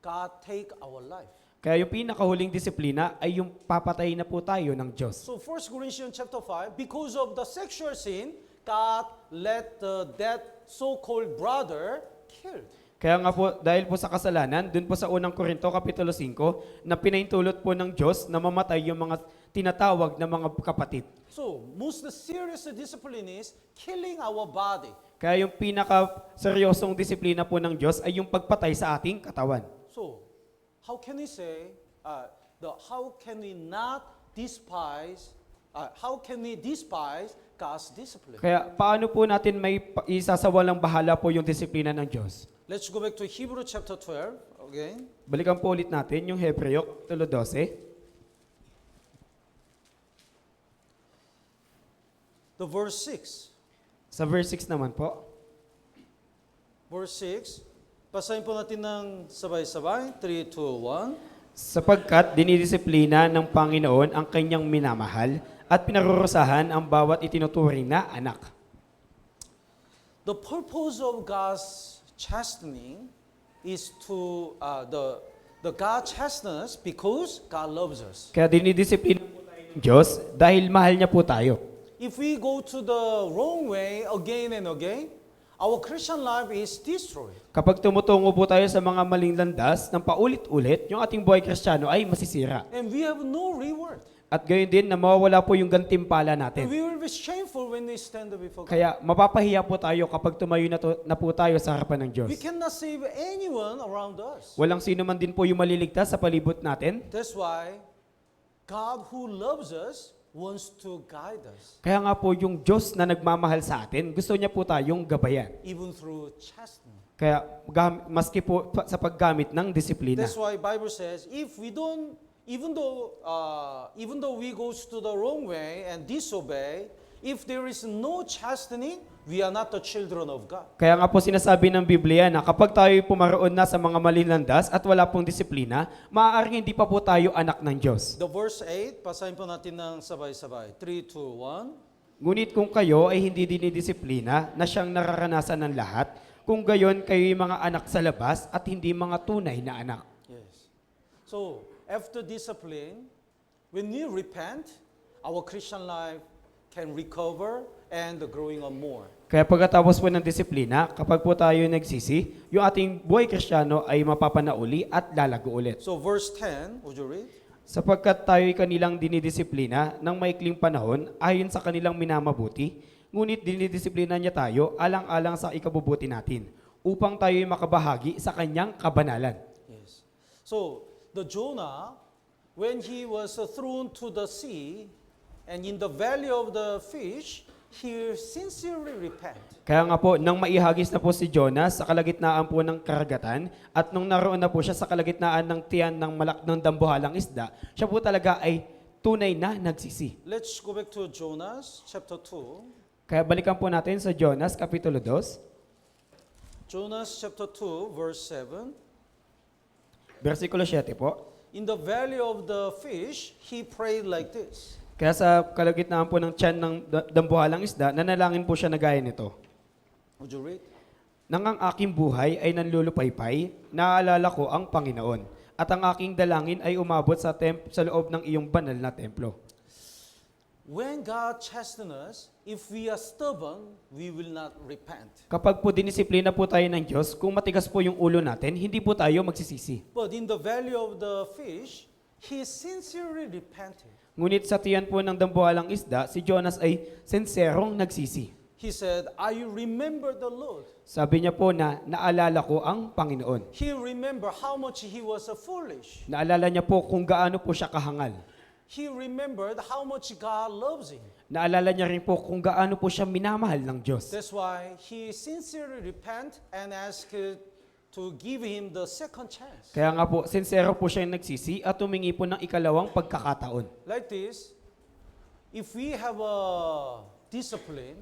God take our life. Kaya yung pinakahuling disiplina ay yung papatay na po tayo ng Diyos. So 1 Corinthians chapter 5, because of the sexual sin, God let that so-called brother killed. Kaya nga po, dahil po sa kasalanan, dun po sa unang Korinto, Kapitulo 5, na pinaintulot po ng Diyos na mamatay yung mga tinatawag na mga kapatid. So most serious discipline is killing our body. Kaya yung pinaka-seryosong disiplina po ng Diyos ay yung pagpatay sa ating katawan. So how can we say, how can we not despise, how can we despise God's discipline? Kaya paano po natin may isasawalang bahala po yung disiplina ng Diyos? Let's go back to Hebrew chapter 12 again. Balikan po ulit natin yung Hebreo, Kapitulo 12. The verse 6. Sa verse 6 naman po. Verse 6. Basahin po natin ng sabay-sabay. 3, 2, 1. Sapagkat dinidisiplina ng Panginoon ang kanyang minamahal at pinarurusahan ang bawat itinuturing na anak. The purpose of God's chastening is to the God chastens because God loves us. Kaya dinidisiplina po tayo ng Diyos dahil mahal niya po tayo. If we go to the wrong way again and again, our Christian life is destroyed. Kapag tumutungo po tayo sa mga maling landas ng paulit-ulit, yung ating buhay Kristiyano ay masisira. And we have no reward. At gayon din na mawawala po yung gantimpala And natin. we will be shameful when we stand before God. Kaya mapapahiya po tayo kapag tumayo na po tayo sa harapan ng Diyos. We cannot save anyone around us. Walang sino man din po yung maliligtas sa palibot natin. That's why God who loves us wants to guide us, Kaya nga po yung Diyos na nagmamahal sa atin, gusto niya po tayong gabayan. even through chastening. Kaya maski po sa paggamit ng disiplina. That's why Bible says, if we don't, even though we go to the wrong way and disobey, if there is no chastening, we are not the children of God. Kaya nga po sinasabi ng Biblia na kapag tayo pumaroon na sa mga malinlandas at wala pong disiplina, maaaring hindi pa po tayo anak ng Diyos. The verse 8, basahin po natin ng sabay-sabay. 3, 2, 1. Ngunit kung kayo ay hindi dinidisiplina na siyang nararanasan ng lahat, kung gayon kayo'y mga anak sa labas at hindi mga tunay na anak. Yes. So, after discipline, when we repent, our Christian life can recover and growing on more. Kaya pagkatapos po ng disiplina, kapag po tayo nagsisi, yung ating buhay Kristiyano ay mapapanauli at lalago ulit. So verse 10, would you read? Sapagkat tayo'y kanilang dinidisiplina ng maikling panahon ayon sa kanilang minamabuti, ngunit dinidisiplina niya tayo alang-alang sa ikabubuti natin, upang tayo'y makabahagi sa kanyang kabanalan. Yes. So the Jonah, when he was thrown to the sea, and in the valley of the fish, he sincerely repent. Kaya nga po, nang maihagis na po si Jonas sa kalagitnaan po ng karagatan at nung naroon na po siya sa kalagitnaan ng tiyan ng dambuhalang isda, siya po talaga ay tunay na nagsisi. Let's go back to Jonas chapter 2. Kaya balikan po natin sa Jonas Kapitulo 2, Jonas chapter 2, verse 7. versikulo 7 po. In the valley of the fish, he prayed like this. Kaya sa kalagitnaan po ng tiyan ng dambuhalang isda, nanalangin po siya na gaya nito. Would you read? Nang ang aking buhay ay nanlulupaypay, naaalala ko ang Panginoon, at ang aking dalangin ay umabot sa loob ng iyong banal na templo. When God chastens us, if we are stubborn, we will not repent. Kapag po dinisiplina po tayo ng Diyos, kung matigas po yung ulo natin, hindi po tayo magsisisi. But in the valley of the fish, he sincerely repented. Ngunit sa tiyan po ng dambuhalang isda, si Jonas ay sinserong nagsisi. He said, I remember the Lord. Sabi niya po na naalala ko ang Panginoon. He remembered how much he was foolish. Naalala niya po kung gaano po siya kahangal. He remembered how much God loves him. Naalala niya rin po kung gaano po siya minamahal ng Diyos. That's why he sincerely repent and asked to give him the second chance. Kaya nga po, sincero po siya nagsisi at humingi po ng ikalawang pagkakataon. Like this, if we have a discipline,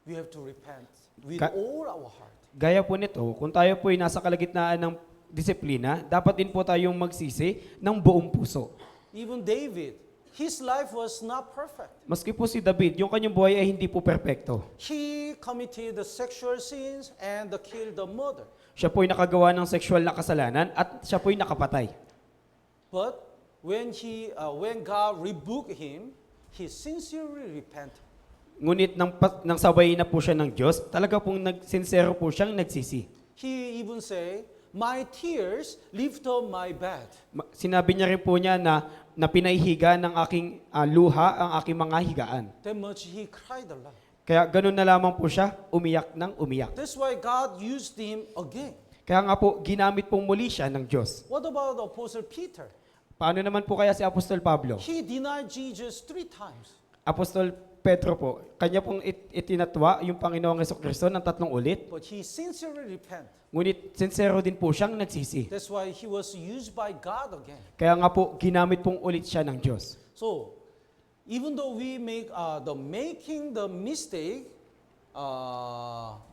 we have to repent with all our heart. Gaya po nito, kung tayo po ay nasa kalagitnaan ng disiplina, dapat din po tayong magsisi ng buong puso. Even David, his life was not perfect. Maski po si David, yung kanyang buhay ay hindi po perpekto. He committed the sexual sins and killed the murder. Siya po ay nakagawa ng sexual na kasalanan at siya po ay nakapatay. But when God rebuked him, he sincerely repented. Ngunit nang sabay na po siya ng Diyos, talaga pong sincero po siyang nagsisi. He even say, my tears lift up my bed. Sinabi niya rin po niya na pinaihiga ng aking luha ang aking mga higaan. That much he cried a lot. Kaya ganun na lamang po siya, umiyak ng umiyak. That's why God used him again. Kaya nga po, ginamit pong muli siya ng Diyos. What about the Apostle Peter? Paano naman po kaya si Apostol Pablo? He denied Jesus 3 times. Apostol Pedro po, kanya pong itinatwa yung Panginoong Jesucristo ng 3 ulit. But he sincerely repent. Ngunit sincero din po siyang nagsisi. That's why he was used by God again. Kaya nga po, ginamit pong ulit siya ng Diyos. So, even though we make making the mistake,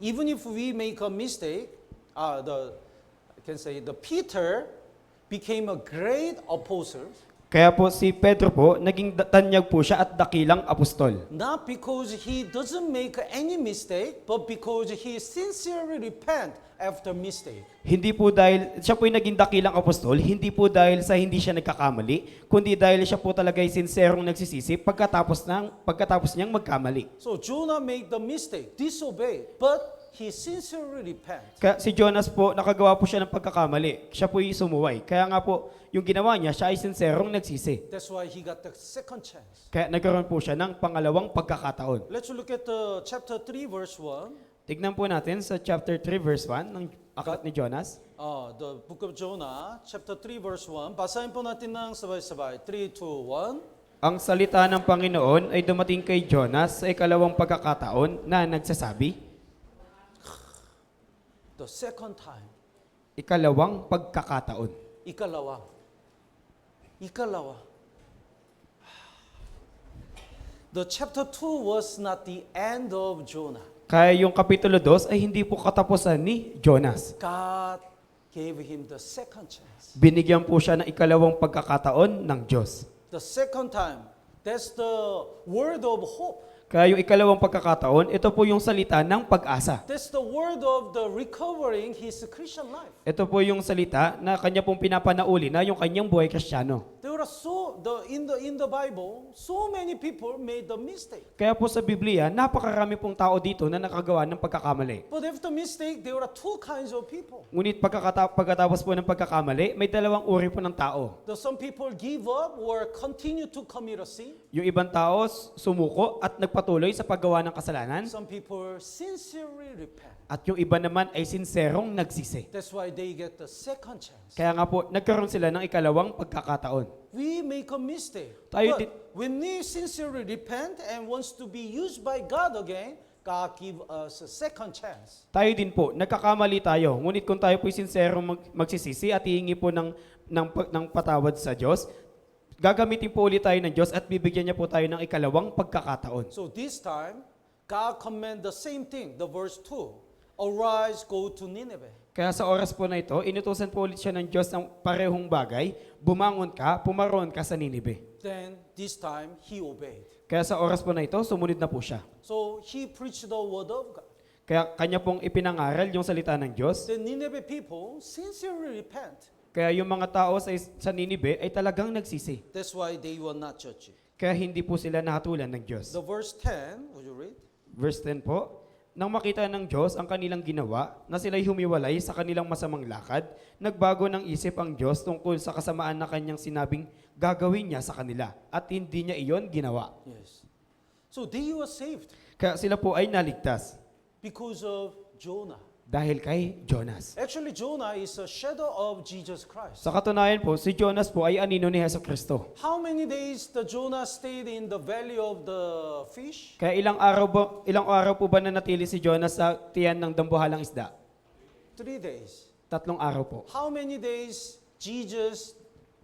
even if we make a mistake, the Peter became a great apostle. Kaya po si Pedro po, naging tanyag po siya at dakilang apostol. Not because he doesn't make any mistake, but because he sincerely repent after mistake. Hindi po dahil, siya po naging dakilang apostol, hindi po dahil sa hindi siya nagkakamali, kundi dahil siya po talaga ay sinserong nagsisisi pagkatapos niyang magkamali. So Jonah made the mistake, disobeyed, but he sincerely repent. Kaya si Jonas po, nakagawa po siya ng pagkakamali. Siya po ay sumuway. Kaya nga po, yung ginawa niya, siya ay sinserong nagsisi. That's why he got the second chance. Kaya nagkaroon po siya ng pangalawang pagkakataon. Let's look at chapter 3, verse 1. Tignan po natin sa chapter 3 verse 1 ng aklat ni Jonas. The book of Jonah, chapter 3, verse 1. Basahin po natin ng sabay-sabay. 3, 2, 1. Ang salita ng Panginoon ay dumating kay Jonas sa ikalawang pagkakataon na nagsasabi, The second time. ikalawang pagkakataon. Ikalawa. The chapter 2 was not the end of Jonah. Kaya yung kapitulo 2 ay hindi po katapusan ni Jonas. God gave him the second chance. Binigyan po siya ng ikalawang pagkakataon ng Diyos. The second time, that's the word of hope. Kaya yung ikalawang pagkakataon, ito po yung salita ng pag-asa. That's the word of the recovering his Christian life. Ito po yung salita na kanya pong pinapanauli na yung kanyang buhay Kristiyano. There are in the Bible, so many people made the mistake. Kaya po sa Biblia, napakarami pong tao dito na nakagawa ng pagkakamali. But after mistake, there are 2 kinds of people. Ngunit pagkatapos po ng pagkakamali, may dalawang uri po ng tao. Some people give up or continue to commit a sin. Yung ibang tao sumuko at nagpatuloy sa paggawa ng kasalanan. Some people sincerely repent. At yung iba naman ay sinserong nagsisi. That's why they get the second chance. Kaya nga po, nagkaroon sila ng ikalawang pagkakataon. We make a mistake. Tayo But when we sincerely repent and wants to be used by God again, God give us a second chance. Tayo din po, nagkakamali tayo. Ngunit kung tayo po'y sinserong magsisisi at hihingi po ng patawad sa Diyos, gagamitin po ulit tayo ng Diyos at bibigyan niya po tayo ng ikalawang pagkakataon. So this time, God command the same thing, the verse 2. Arise, go to Nineveh. Kaya sa oras po na ito, inutusan po ulit siya ng Diyos ng parehong bagay, bumangon ka, pumaroon ka sa Ninive. Then this time, he obeyed. Kaya sa oras po na ito, sumunod na po siya. So he preached the word of God. Kaya kanya pong ipinangaral yung salita ng Diyos. The Nineveh people sincerely repent. Kaya yung mga tao sa Ninive ay talagang nagsisi. That's why they were not judged. Kaya hindi po sila nahatulan ng Diyos. The verse 10, would you read? Verse 10 po, Nang makita ng Diyos ang kanilang ginawa, na sila'y humiwalay sa kanilang masamang lakad, nagbago ng isip ang Diyos tungkol sa kasamaan na kanyang sinabing gagawin niya sa kanila, at hindi niya iyon ginawa. Yes. So they were saved Kaya sila po ay naligtas because of Jonah. dahil kay Jonas. Actually, Jonah is a shadow of Jesus Christ. Sa katunayan po, si Jonas po ay anino ni Hesukristo. How many days the Jonah stayed in the valley of the fish? Kaya ilang araw po ba nanatili si Jonas sa tiyan ng dambuhalang isda? 3 days. 3 araw po. How many days Jesus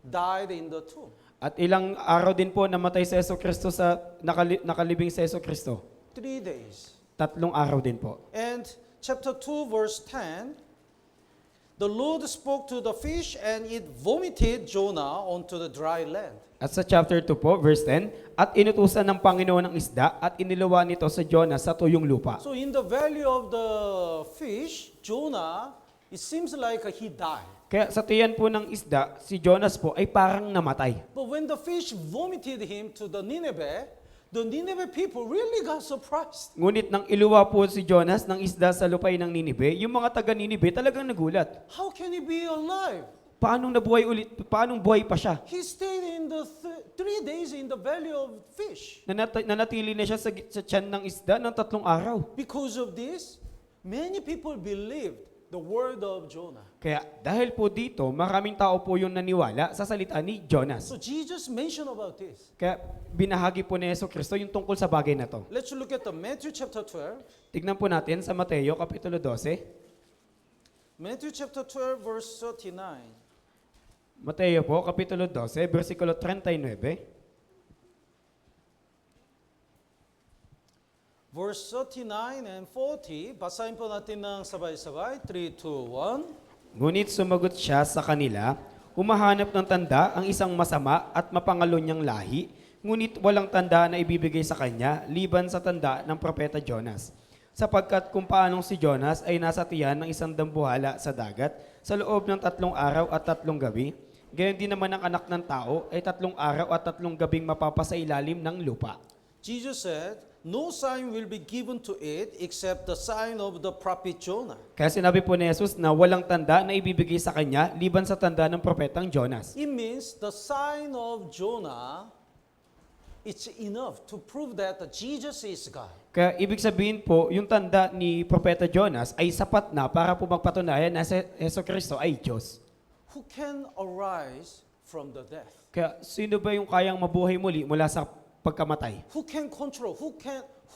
died in the tomb? At ilang araw din po namatay si Hesukristo sa nakalibing si Hesukristo? 3 days. 3 araw din po. And chapter 2 verse 10, the Lord spoke to the fish and it vomited Jonah onto the dry land. At sa chapter 2 po, verse 10, at inutusan ng Panginoon ng isda at iniluwa nito sa Jonas sa tuyong lupa. So in the valley of the fish, Jonah, it seems like he died. Kaya sa tiyan po ng isda, si Jonas po ay parang namatay. But when the fish vomited him to the Nineveh people really got surprised. Ngunit nang iluwa po si Jonas ng isda sa lupay ng Ninibe, yung mga taga Ninibe talagang nagulat. How can he be alive? Paanong nabuhay ulit? Paanong buhay pa siya? He stayed in the 3 days in the valley of fish. Nanatili na siya sa tiyan ng isda ng 3 araw. Because of this, many people believed the word of Jonah. Kaya dahil po dito, maraming tao po yung naniwala sa salita ni Jonas. So Jesus mentioned about this. Kaya binahagi po ni Hesukristo yung tungkol sa bagay na to. Let's look at the Matthew chapter 12. Tignan po natin sa Mateo Kapitulo 12. Matthew chapter 12 verse 39. Mateo po, Kapitulo 12, versikulo 39. Verse 39 and 40, basahin po natin ng sabay-sabay. 3, 2, 1. Ngunit sumagot siya sa kanila, humahanap ng tanda ang isang masama at mapangalo niyang lahi, ngunit walang tanda na ibibigay sa kanya, liban sa tanda ng propeta Jonas. Sapagkat kung paanong si Jonas ay nasa tiyan ng isang dambuhala sa dagat, sa loob ng 3 araw at 3 gabi, gayon din naman ang anak ng tao ay 3 araw at 3 gabing mapapasailalim ng lupa. Jesus said, no sign will be given to it except the sign of the prophet Jonah. Kaya sinabi po ni Jesus na walang tanda na ibibigay sa kanya liban sa tanda ng propetang Jonas. It means the sign of Jonah, it's enough to prove that Jesus is God. Kaya ibig sabihin po, yung tanda ni propeta Jonas ay sapat na para po magpatunayan na si Hesukristo ay Diyos. Who can arise from the death? Kaya sino ba yung kayang mabuhay muli mula sa pagkamatay? Who can control?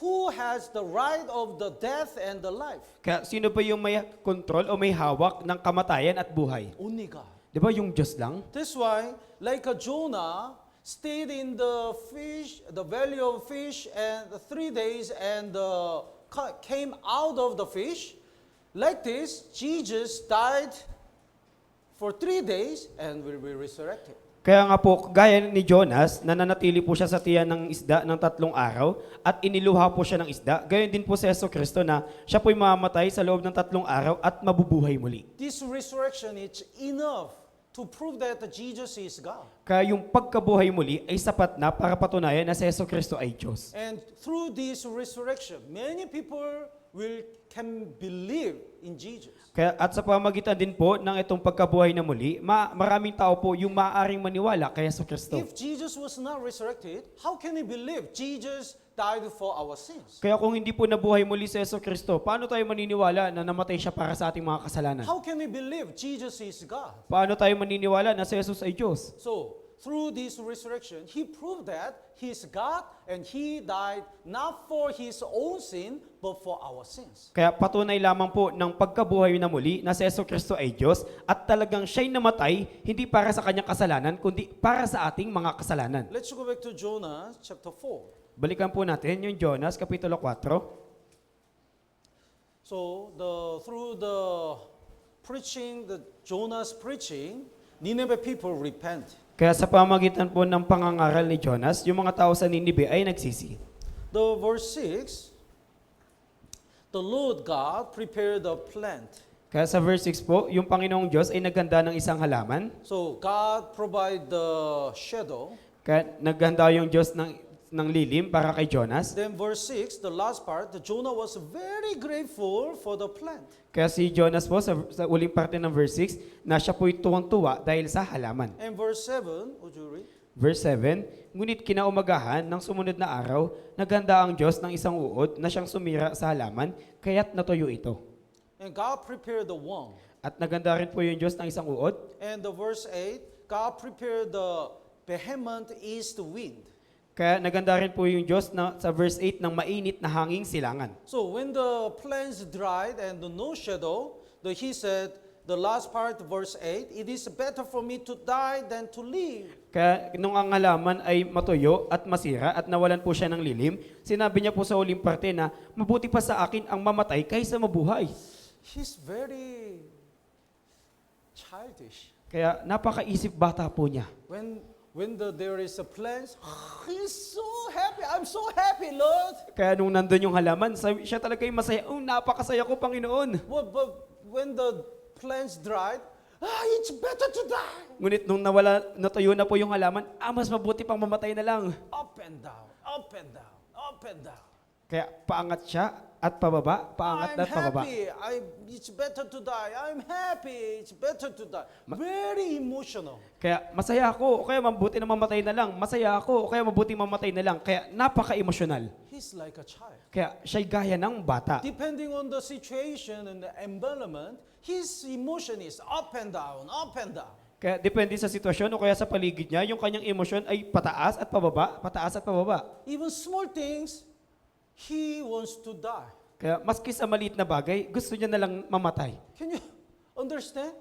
Who has the right of the death and the life? Kaya sino ba yung may control o may hawak ng kamatayan at buhay? Only God. Di ba yung Diyos lang? That's why, like a Jonah stayed in the valley of fish, and 3 days and came out of the fish. Like this, Jesus died for 3 days and will be resurrected. Kaya nga po, gaya ni Jonas, nananatili po siya sa tiyan ng isda ng 3 araw at iniluha po siya ng isda. Gayon din po si Hesukristo na siya po'y mamamatay sa loob ng 3 araw at mabubuhay muli. This resurrection is enough to prove that Jesus is God. Kaya yung pagkabuhay muli ay sapat na para patunayan na si Hesukristo ay Diyos. And through this resurrection, many people can believe in Jesus. Kaya at sa pamagitan din po ng itong pagkabuhay na muli, maraming tao po yung maaaring maniwala kay Hesukristo. If Jesus was not resurrected, how can we believe Jesus died for our sins? Kaya kung hindi po nabuhay muli si Hesukristo, paano tayo maniniwala na namatay siya para sa ating mga kasalanan? How can we believe Jesus is God? Paano tayo maniniwala na si Jesus ay Diyos? So, through this resurrection, He proved that He's God and He died not for His own sin, but for our sins. Kaya patunay lamang po ng pagkabuhay na muli na si Hesukristo ay Diyos at talagang siya'y namatay hindi para sa kanyang kasalanan, kundi para sa ating mga kasalanan. Let's go back to Jonah chapter 4. Balikan po natin yung Jonas, Kapitulo 4. So, through the Jonah's preaching, Nineveh people repent. Kaya sa pamagitan po ng pangangaral ni Jonas, yung mga tao sa Ninibe ay nagsisi. The verse 6, the Lord God prepared a plant. Kaya sa verse 6 po, yung Panginoong Diyos ay naghanda ng isang halaman. So God provide the shadow. Kaya naghanda yung Diyos ng ng lilim para kay Jonas. Then verse 6, the last part, the Jonah was very grateful for the plant. Kaya si Jonas po sa uling parte ng verse 6 na siya po'y tuwang-tuwa dahil sa halaman. And verse 7, would you read? Verse 7, ngunit kinaumagahan ng sumunod na araw, naghanda ang Diyos ng isang uod na siyang sumira sa halaman, kaya't natuyo ito. And God prepared the worm. At naganda rin po yung Diyos ng isang uod. And the verse 8, God prepared the vehement east wind. Kaya naganda rin po yung Diyos na, sa verse 8 ng mainit na hanging silangan. So when the plants dried and no shadow, he said, the last part, verse 8, it is better for me to die than to live. Kaya nung ang halaman ay matuyo at masira at nawalan po siya ng lilim, sinabi niya po sa uling parte na mabuti pa sa akin ang mamatay kaysa mabuhay. He's very childish. Kaya napakaisip bata po niya. When there is a plant, he's so happy. I'm so happy, Lord. Kaya nung nandun yung halaman, siya talaga yung masaya. Oh, napakasaya ko, Panginoon. But when the plants dried, it's better to die. Ngunit nung natuyo na po yung halaman, mas mabuti pang mamatay na lang. Up and down, up and down, up and down. Kaya paangat siya at pababa, paangat I'm at pababa. happy. It's better to die. I'm happy. It's better to die. Very emotional. Kaya masaya ako, o kaya mabuti na mamatay na lang. Masaya ako, o kaya mabuti mamatay na lang. Kaya napaka-emosyonal. He's like a child. Kaya siya'y gaya ng bata. Depending on the situation and the environment, his emotion is up and down, up and down. Kaya depende sa sitwasyon o kaya sa paligid niya, yung kanyang emosyon ay pataas at pababa, pataas at pababa. Even small things, he wants to die. Kaya maski sa maliit na bagay, gusto niya na lang mamatay. Can you understand?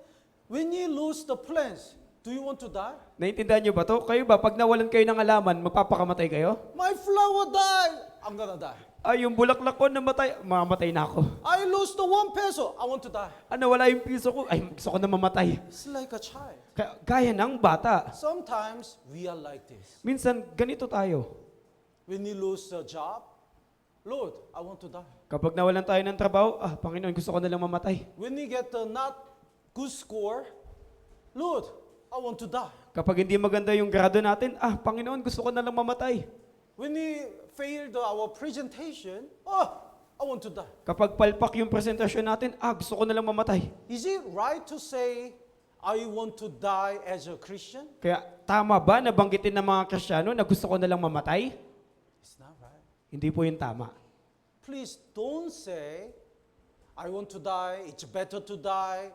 When you lose the plants, do you want to die? Naintindihan niyo ba to? Kayo ba, pag nawalan kayo ng halaman, magpapakamatay kayo? My flower died. I'm gonna die. Ay, yung bulaklak ko namatay, mamamatay na ako. I lost the 1 peso. I want to die. Wala yung piso ko, ay, gusto ko na mamatay. It's like a child. Kaya, gaya ng bata. Sometimes we are like this. Minsan, ganito tayo. When you lose a job, Lord, I want to die. Kapag nawalan tayo ng trabaho, Panginoon, gusto ko na lang mamatay. When you get a not good score, Lord, I want to die. Kapag hindi maganda yung grado natin, Panginoon, gusto ko na lang mamatay. When we failed our presentation, I want to die. Kapag palpak yung presentasyon natin, gusto ko na lang mamatay. Is it right to say, I want to die as a Christian? Kaya tama ba na banggitin ng mga Kristiyano na gusto ko na lang mamatay? It's not right. Hindi po yung tama. Please don't say, I want to die, it's better to die.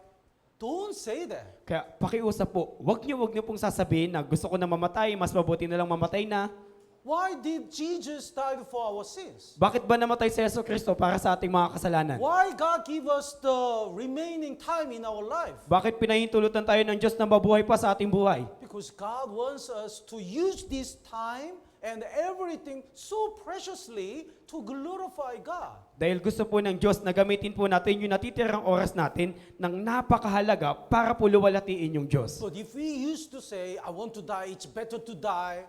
Don't say that. Kaya pakiusap po, wag niyo pong sasabihin na gusto ko na mamatay, mas mabuti na lang mamatay na. Why did Jesus die for our sins? Bakit ba namatay si Yesu Cristo para sa ating mga kasalanan? Why God give us the remaining time in our life? Bakit pinahintulutan tayo ng Diyos na mabuhay pa sa ating buhay? Because God wants us to use this time and everything so preciously to glorify God. Dahil gusto po ng Diyos na gamitin po natin yung natitirang oras natin ng napakahalaga para po luwalhatiin yung Diyos. But if we used to say, I want to die, it's better to die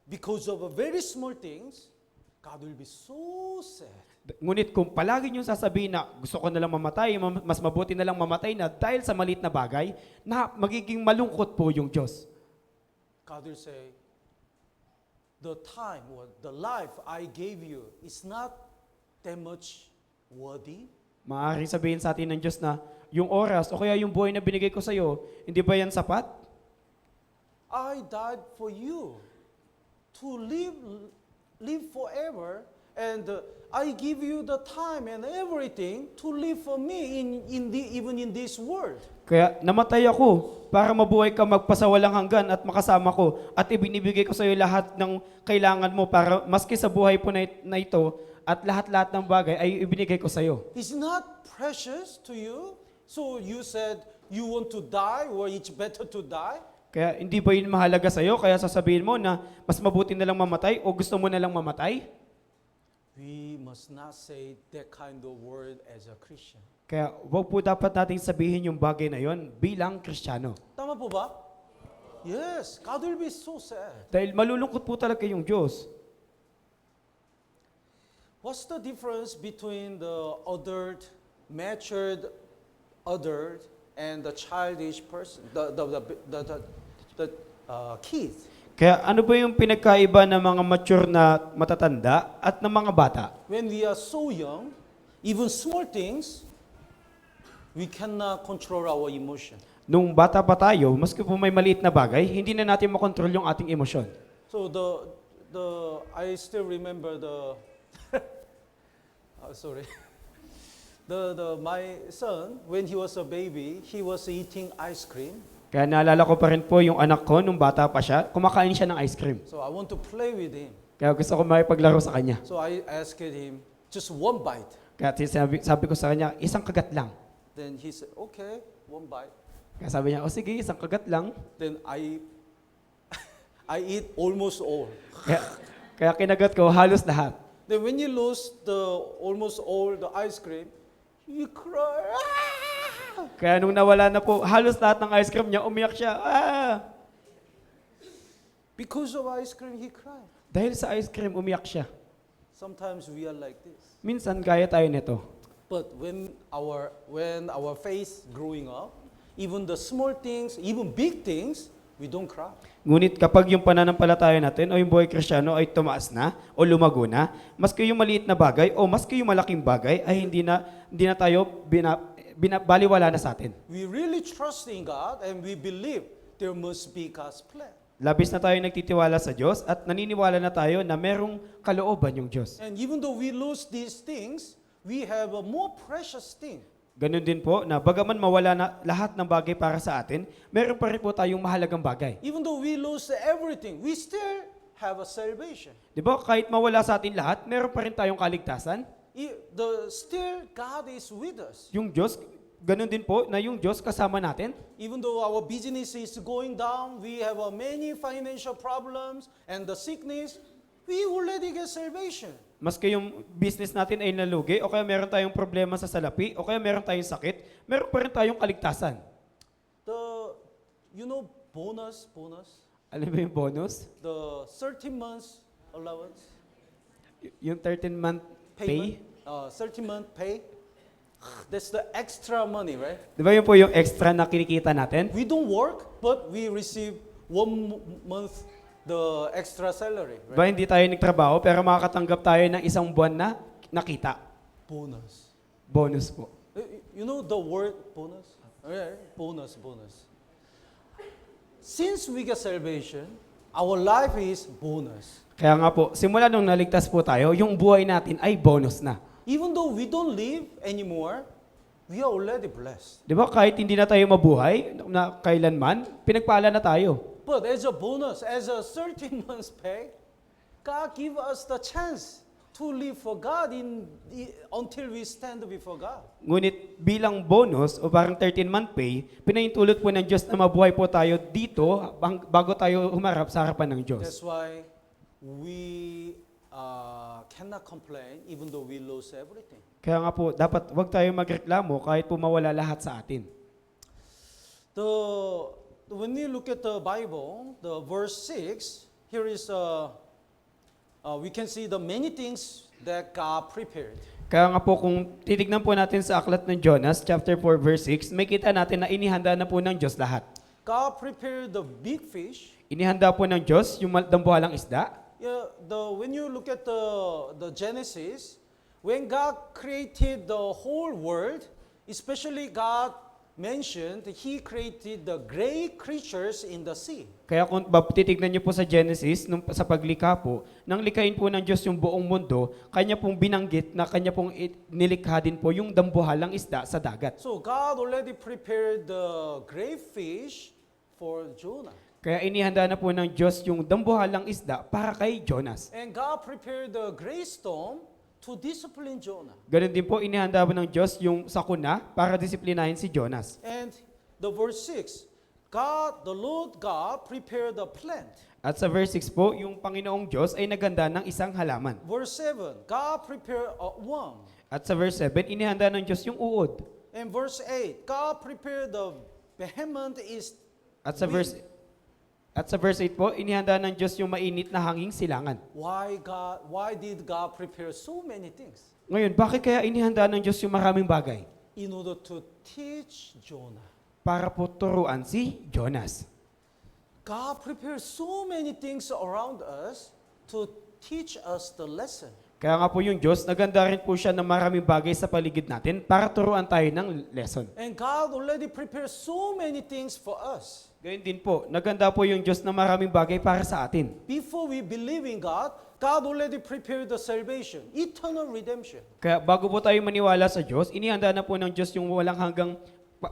because of a very small things, God will be so sad. Ngunit kung palagi niyong sasabihin na gusto ko na lang mamatay, mas mabuti na lang mamatay na dahil sa maliit na bagay, na magiging malungkot po yung Diyos. God will say, the time or the life I gave you is not that much worthy. Maaaring sabihin sa atin ng Diyos na yung oras o kaya yung buhay na binigay ko sa iyo, hindi ba yan sapat? I died for you to live forever, and I give you the time and everything to live for me even in this world. Kaya namatay ako para mabuhay ka magpasawalang hanggan at makasama ko at ibinibigay ko sa iyo lahat ng kailangan mo para maski sa buhay po na ito at lahat-lahat ng bagay ay ibinigay ko sa iyo. It's not precious to you, so you said you want to die or it's better to die? Kaya hindi ba yun mahalaga sa iyo? Kaya sasabihin mo na mas mabuti na lang mamatay o gusto mo na lang mamatay? We must not say that kind of word as a Christian. Kaya wag po dapat nating sabihin yung bagay na yon bilang Kristiyano. Tama po ba? Yes, God will be so sad. Dahil malulungkot po talaga yung Diyos. What's the difference between the adult, matured adult, and the childish person, the kid? Kaya ano ba yung pinagkaiba ng mga mature na matatanda at ng mga bata? When we are so young, even small things, we cannot control our emotion. Nung bata pa tayo, maski po may maliit na bagay, hindi na natin makontrol yung ating emosyon. So I still remember the sorry. My son, when he was a baby, he was eating ice cream. Kaya naalala ko pa rin po yung anak ko, nung bata pa siya, kumakain siya ng ice cream. So I want to play with him. Kaya gusto ko makipaglaro sa kanya. So I asked him just one bite. Kaya sabi ko sa kanya, isang kagat lang. Then he said, okay, one bite. Kaya sabi niya, o sige, isang kagat lang. Then I eat almost all. Kaya kinagat ko halos lahat. Then when you lose almost all the ice cream, you cry. Ah! Kaya nung nawala na po halos lahat ng ice cream niya, umiyak siya. Ah! Because of ice cream, he cried. Dahil sa ice cream, umiyak siya. Sometimes we are like this. Minsan, gaya tayo nito. But when our faith growing up, even the small things, even big things, we don't cry. Ngunit kapag yung pananampalataya natin o yung buhay Kristiyano ay tumaas na o lumago na, maski yung maliit na bagay o maski yung malaking bagay ay hindi na tayo baliwala na sa atin. We really trust in God and we believe there must be God's plan. Labis na tayo nagtitiwala sa Diyos at naniniwala na tayo na merong kalooban yung Diyos. And even though we lose these things, we have a more precious thing. Ganun din po na bagaman mawala na lahat ng bagay para sa atin, meron pa rin po tayong mahalagang bagay. Even though we lose everything, we still have a salvation. Di ba kahit mawala sa atin lahat, meron pa rin tayong kaligtasan? Still God is with us. Yung Diyos, ganun din po na yung Diyos kasama natin. Even though our business is going down, we have many financial problems and the sickness, we already get salvation. Maski yung business natin ay nalugi, o kaya meron tayong problema sa salapi, o kaya meron tayong sakit, meron pa rin tayong kaligtasan. Bonus, Alam mo yung bonus? the 13 months allowance, Yung 13-month pay? payment, 13-month pay, that's the extra money, right? Di ba yun po yung extra na kinikita natin? We don't work, but we receive 1 month the extra salary, Di ba right? hindi tayo nagtrabaho, pero makakatanggap tayo ng isang buwan na nakita. Bonus. Bonus po. You know the word bonus? Okay, bonus. Since we get salvation, our life is bonus. Kaya nga po, simula nung naligtas po tayo, yung buhay natin ay bonus na. Even though we don't live anymore, we are already blessed. Di ba kahit hindi na tayo mabuhay na kailanman, pinagpala na tayo. But as a bonus, as a 13 months pay, God give us the chance to live for God until we stand before God. Ngunit bilang bonus o parang 13-month pay, pinahintulot po ng Diyos na mabuhay po tayo dito bago tayo humarap sa harapan ng Diyos. That's why we cannot complain even though we lose everything. Kaya nga po, dapat wag tayo magreklamo kahit po mawala lahat sa atin. When you look at the Bible, the verse 6, here is we can see the many things that God prepared. Kaya nga po kung titignan po natin sa aklat ng Jonas, chapter 4, verse 6, may kita natin na inihanda na po ng Diyos lahat. God prepared the big fish. Inihanda po ng Diyos yung dambuhalang isda. When you look at the Genesis, when God created the whole world, especially God mentioned He created the great creatures in the sea. Kaya kung titignan niyo po sa Genesis, sa paglikha po, nang likhain po ng Diyos yung buong mundo, kanya pong binanggit na kanya pong nilikha din po yung dambuhalang isda sa dagat. So God already prepared the great fish for Jonah. Kaya inihanda na po ng Diyos yung dambuhalang isda para kay Jonas. And God prepared the great storm to discipline Jonah. Ganun din po, inihanda po ng Diyos yung sakuna para disiplinahin si Jonas. And the verse 6, the Lord God prepared the plant. At sa verse 6 po, yung Panginoong Diyos ay naganda ng isang halaman. Verse 7, God prepared a worm. At sa verse 7, inihanda ng Diyos yung uod. And verse 8, God prepared the behemoth is. At sa verse 8 po, inihanda ng Diyos yung mainit na hanging silangan. Why did God prepare so many things? Ngayon, bakit kaya inihanda ng Diyos yung maraming bagay? In order to teach Jonah. Para po turuan si Jonas. God prepares so many things around us to teach us the lesson. Kaya nga po yung Diyos, naganda rin po siya ng maraming bagay sa paligid natin para turuan tayo ng lesson. And God already prepares so many things for us. Gayun din po, naganda po yung Diyos ng maraming bagay para sa atin. Before we believe in God, God already prepared the salvation, eternal redemption. Kaya bago po tayo maniwala sa Diyos, inihanda na po ng Diyos yung walang hanggang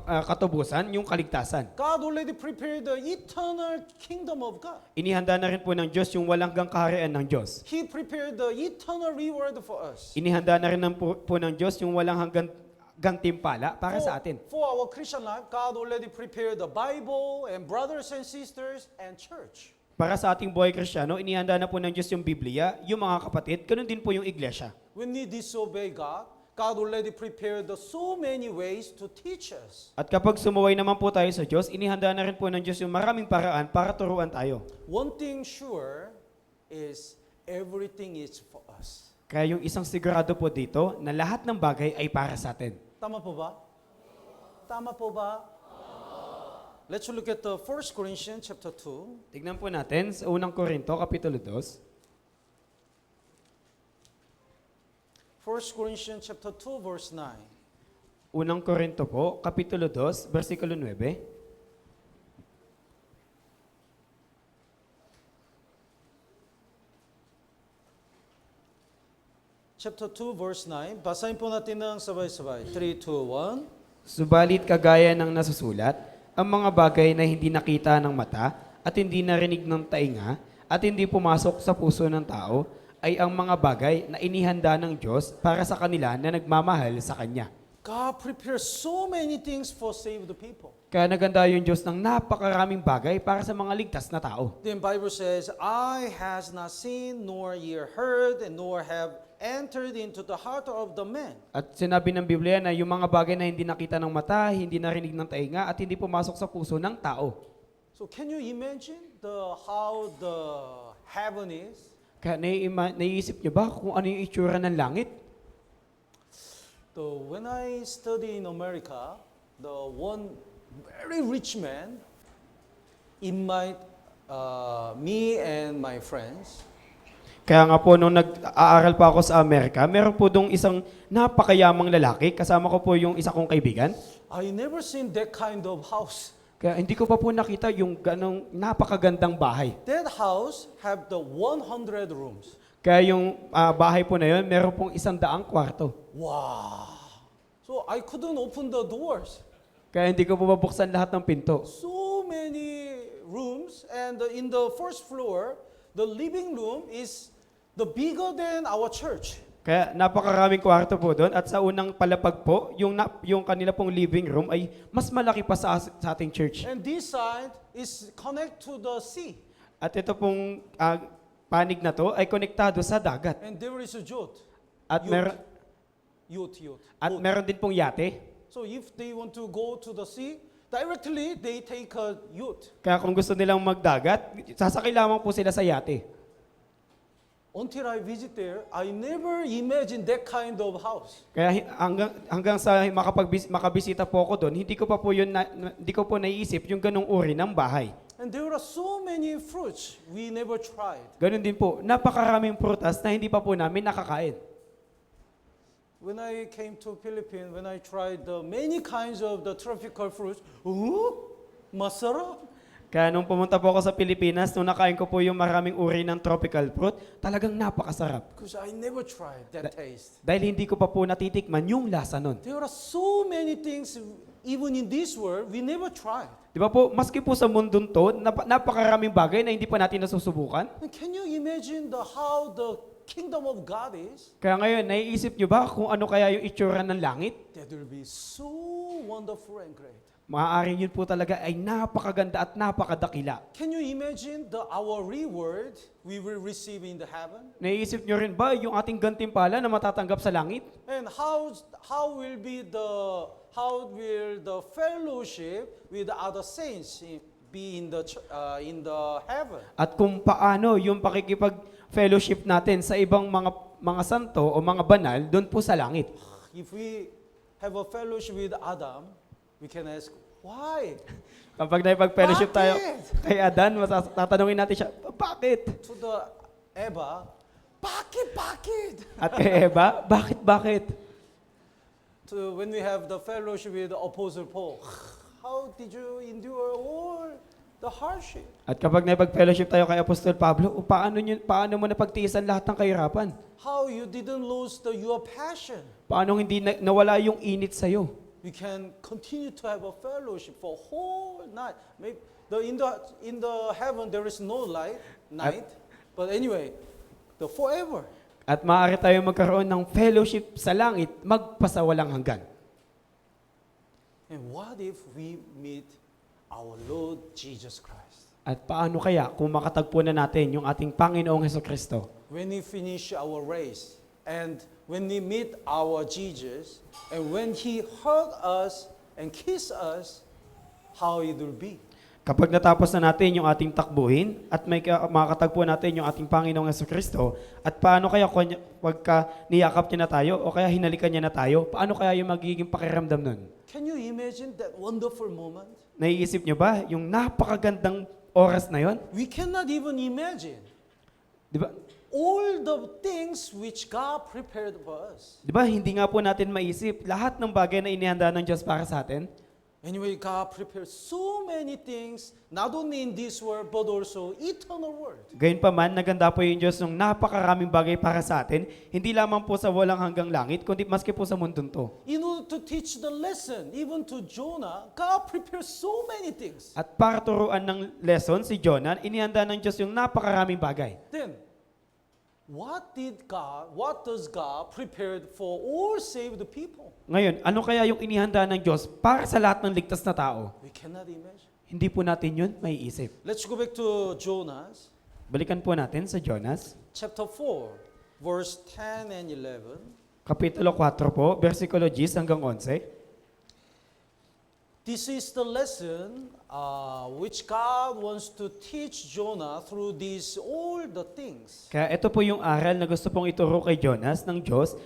katubusan, yung kaligtasan. God already prepared the eternal kingdom of God. Inihanda na rin po ng Diyos yung walang hanggang kaharian ng Diyos. He prepared the eternal reward for us. Inihanda na rin po ng Diyos yung walang hanggang gantimpala para sa atin. For our Christian life, God already prepared the Bible and brothers and sisters and church. Para sa ating buhay Kristiyano, inihanda na po ng Diyos yung Biblia, yung mga kapatid, ganun din po yung iglesia. When we disobey God, God already prepared the so many ways to teach us. At kapag sumuway naman po tayo sa Diyos, inihanda na rin po ng Diyos yung maraming paraan para turuan tayo. One thing sure is everything is for us. Kaya yung isang sigurado po dito na lahat ng bagay ay para sa atin. Tama po ba? Tama po ba? Let's look at the 1 Corinthians chapter 2. Tignan po natin sa unang Korinto, Kapitulo 2. 1 Corinthians chapter 2 verse 9. Unang Korinto po, Kapitulo 2, versikulo 9. Chapter 2 verse 9. Basahin po natin ng sabay-sabay. 3, 2, 1. Subalit kagaya ng nasusulat, ang mga bagay na hindi nakita ng mata at hindi narinig ng tainga at hindi pumasok sa puso ng tao ay ang mga bagay na inihanda ng Diyos para sa kanila na nagmamahal sa Kanya. God prepares so many things for saved people. Kaya naganda yung Diyos ng napakaraming bagay para sa mga ligtas na tao. The Bible says, "Eye has not seen, nor ear heard, and nor have entered into the heart of the man." At sinabi ng Biblia na yung mga bagay na hindi nakita ng mata, hindi narinig ng tainga, at hindi pumasok sa puso ng tao. So can you imagine how the heaven is? Kaya naiisip niyo ba kung ano yung itsura ng langit? When I study in America, the one very rich man invite me and my friends. Kaya nga po, nung nag-aaral pa ako sa Amerika, meron po dong isang napakayamang lalaki, kasama ko po yung isa kong kaibigan. I never seen that kind of house. Kaya hindi ko pa po nakita yung ganong napakagandang bahay. That house have the 100 rooms. Kaya yung bahay po na yun, meron pong 100 kwarto. Wow. So I couldn't open the doors. Kaya hindi ko po mabuksan lahat ng pinto. So many rooms, and in the first floor, the living room is the bigger than our church. Kaya napakaraming kwarto po doon at sa unang palapag po, yung kanila pong living room ay mas malaki pa sa ating church. And this side is connect to the sea. At ito pong panig na to ay konektado sa dagat. And there is a yacht. At Yacht. meron din pong yate. So if they want to go to the sea, directly they take a yacht. Kaya kung gusto nilang magdagat, sasakay lamang po sila sa yate. Until I visit there, I never imagined that kind of house. Kaya hanggang sa makabisita po ako doon, hindi ko po naiisip yung ganong uri ng bahay. And there are so many fruits we never tried. Ganon din po, napakaraming prutas na hindi pa po namin nakakain. When I came to Philippines, when I tried the many kinds of the tropical fruits, masarap. Kaya nung pumunta po ako sa Pilipinas, nung nakain ko po yung maraming uri ng tropical fruit, talagang napakasarap. Because I never tried that taste. Dahil hindi ko pa po natitikman yung lasa nun. There are so many things, even in this world, we never tried. Di ba po, maski po sa mundong to, napakaraming bagay na hindi pa natin nasusubukan. And can you imagine how the kingdom of God is? Kaya ngayon, naiisip nyo ba kung ano kaya yung itsura ng langit? That will be so wonderful and great. Maaaring yun po talaga ay napakaganda at napakadakila. Can you imagine our reward we will receive in the heaven? Naiisip nyo rin ba yung ating gantimpala na matatanggap sa langit? And how will the fellowship with the other saints be in the heaven? At kung paano yung pakikipag-fellowship natin sa ibang mga santo o mga banal doon po sa langit. If we have a fellowship with Adam, we can ask, why? Kapag naipag-fellowship tayo Bakit? kay Adan, tatanungin natin siya, bakit? To the Eva, bakit? At kay Eva, bakit? To when we have the fellowship with the Apostle Paul, how did you endure all the hardship? At kapag naipag-fellowship tayo kay Apostol Pablo, paano mo napagtiisan lahat ng kahirapan? How you didn't lose your passion? Paano hindi nawala yung init sa'yo? We can continue to have a fellowship for whole night. Maybe in the heaven there is no night. But anyway, the forever. At maaari tayo magkaroon ng fellowship sa langit, magpasawalang hanggan. And what if we meet our Lord Jesus Christ? At paano kaya kung makatagpo na natin yung ating Panginoong Hesukristo? When we finish our race, and when we meet our Jesus, and when He hug us and kiss us, how it will be? Kapag natapos na natin yung ating takbuhin at makakatagpo natin yung ating Panginoong Hesukristo, at paano kaya pagka niyakap niya na tayo o kaya hinalikan niya na tayo, paano kaya yung magiging pakiramdam nun? Can you imagine that wonderful moment? Naiisip niyo ba yung napakagandang oras na yon? We cannot even imagine Di ba? all the things which God prepared for us. Di ba, hindi nga po natin maisip lahat ng bagay na inihanda ng Diyos para sa atin? Anyway, God prepared so many things, not only in this world, but also eternal world. Gayunpaman, naganda po yung Diyos ng napakaraming bagay para sa atin, hindi lamang po sa walang hanggang langit, kundi maski po sa mundong to. In order to teach the lesson, even to Jonah, God prepared so many things. At para turuan ng lesson si Jonah, inihanda ng Diyos yung napakaraming bagay. Then, what does God prepared for all saved people? Ngayon, ano kaya yung inihanda ng Diyos para sa lahat ng ligtas na tao? We cannot imagine. Hindi po natin yun maiisip. Let's go back to Jonah, Balikan po natin sa Jonas, chapter 4, verse 10 and 11. Kapitulo 4 po, versikulo 10 hanggang 11. This is the lesson which God wants to teach Jonah through these all the things. Kaya ito po yung aral na gusto pong ituro kay Jonas ng Diyos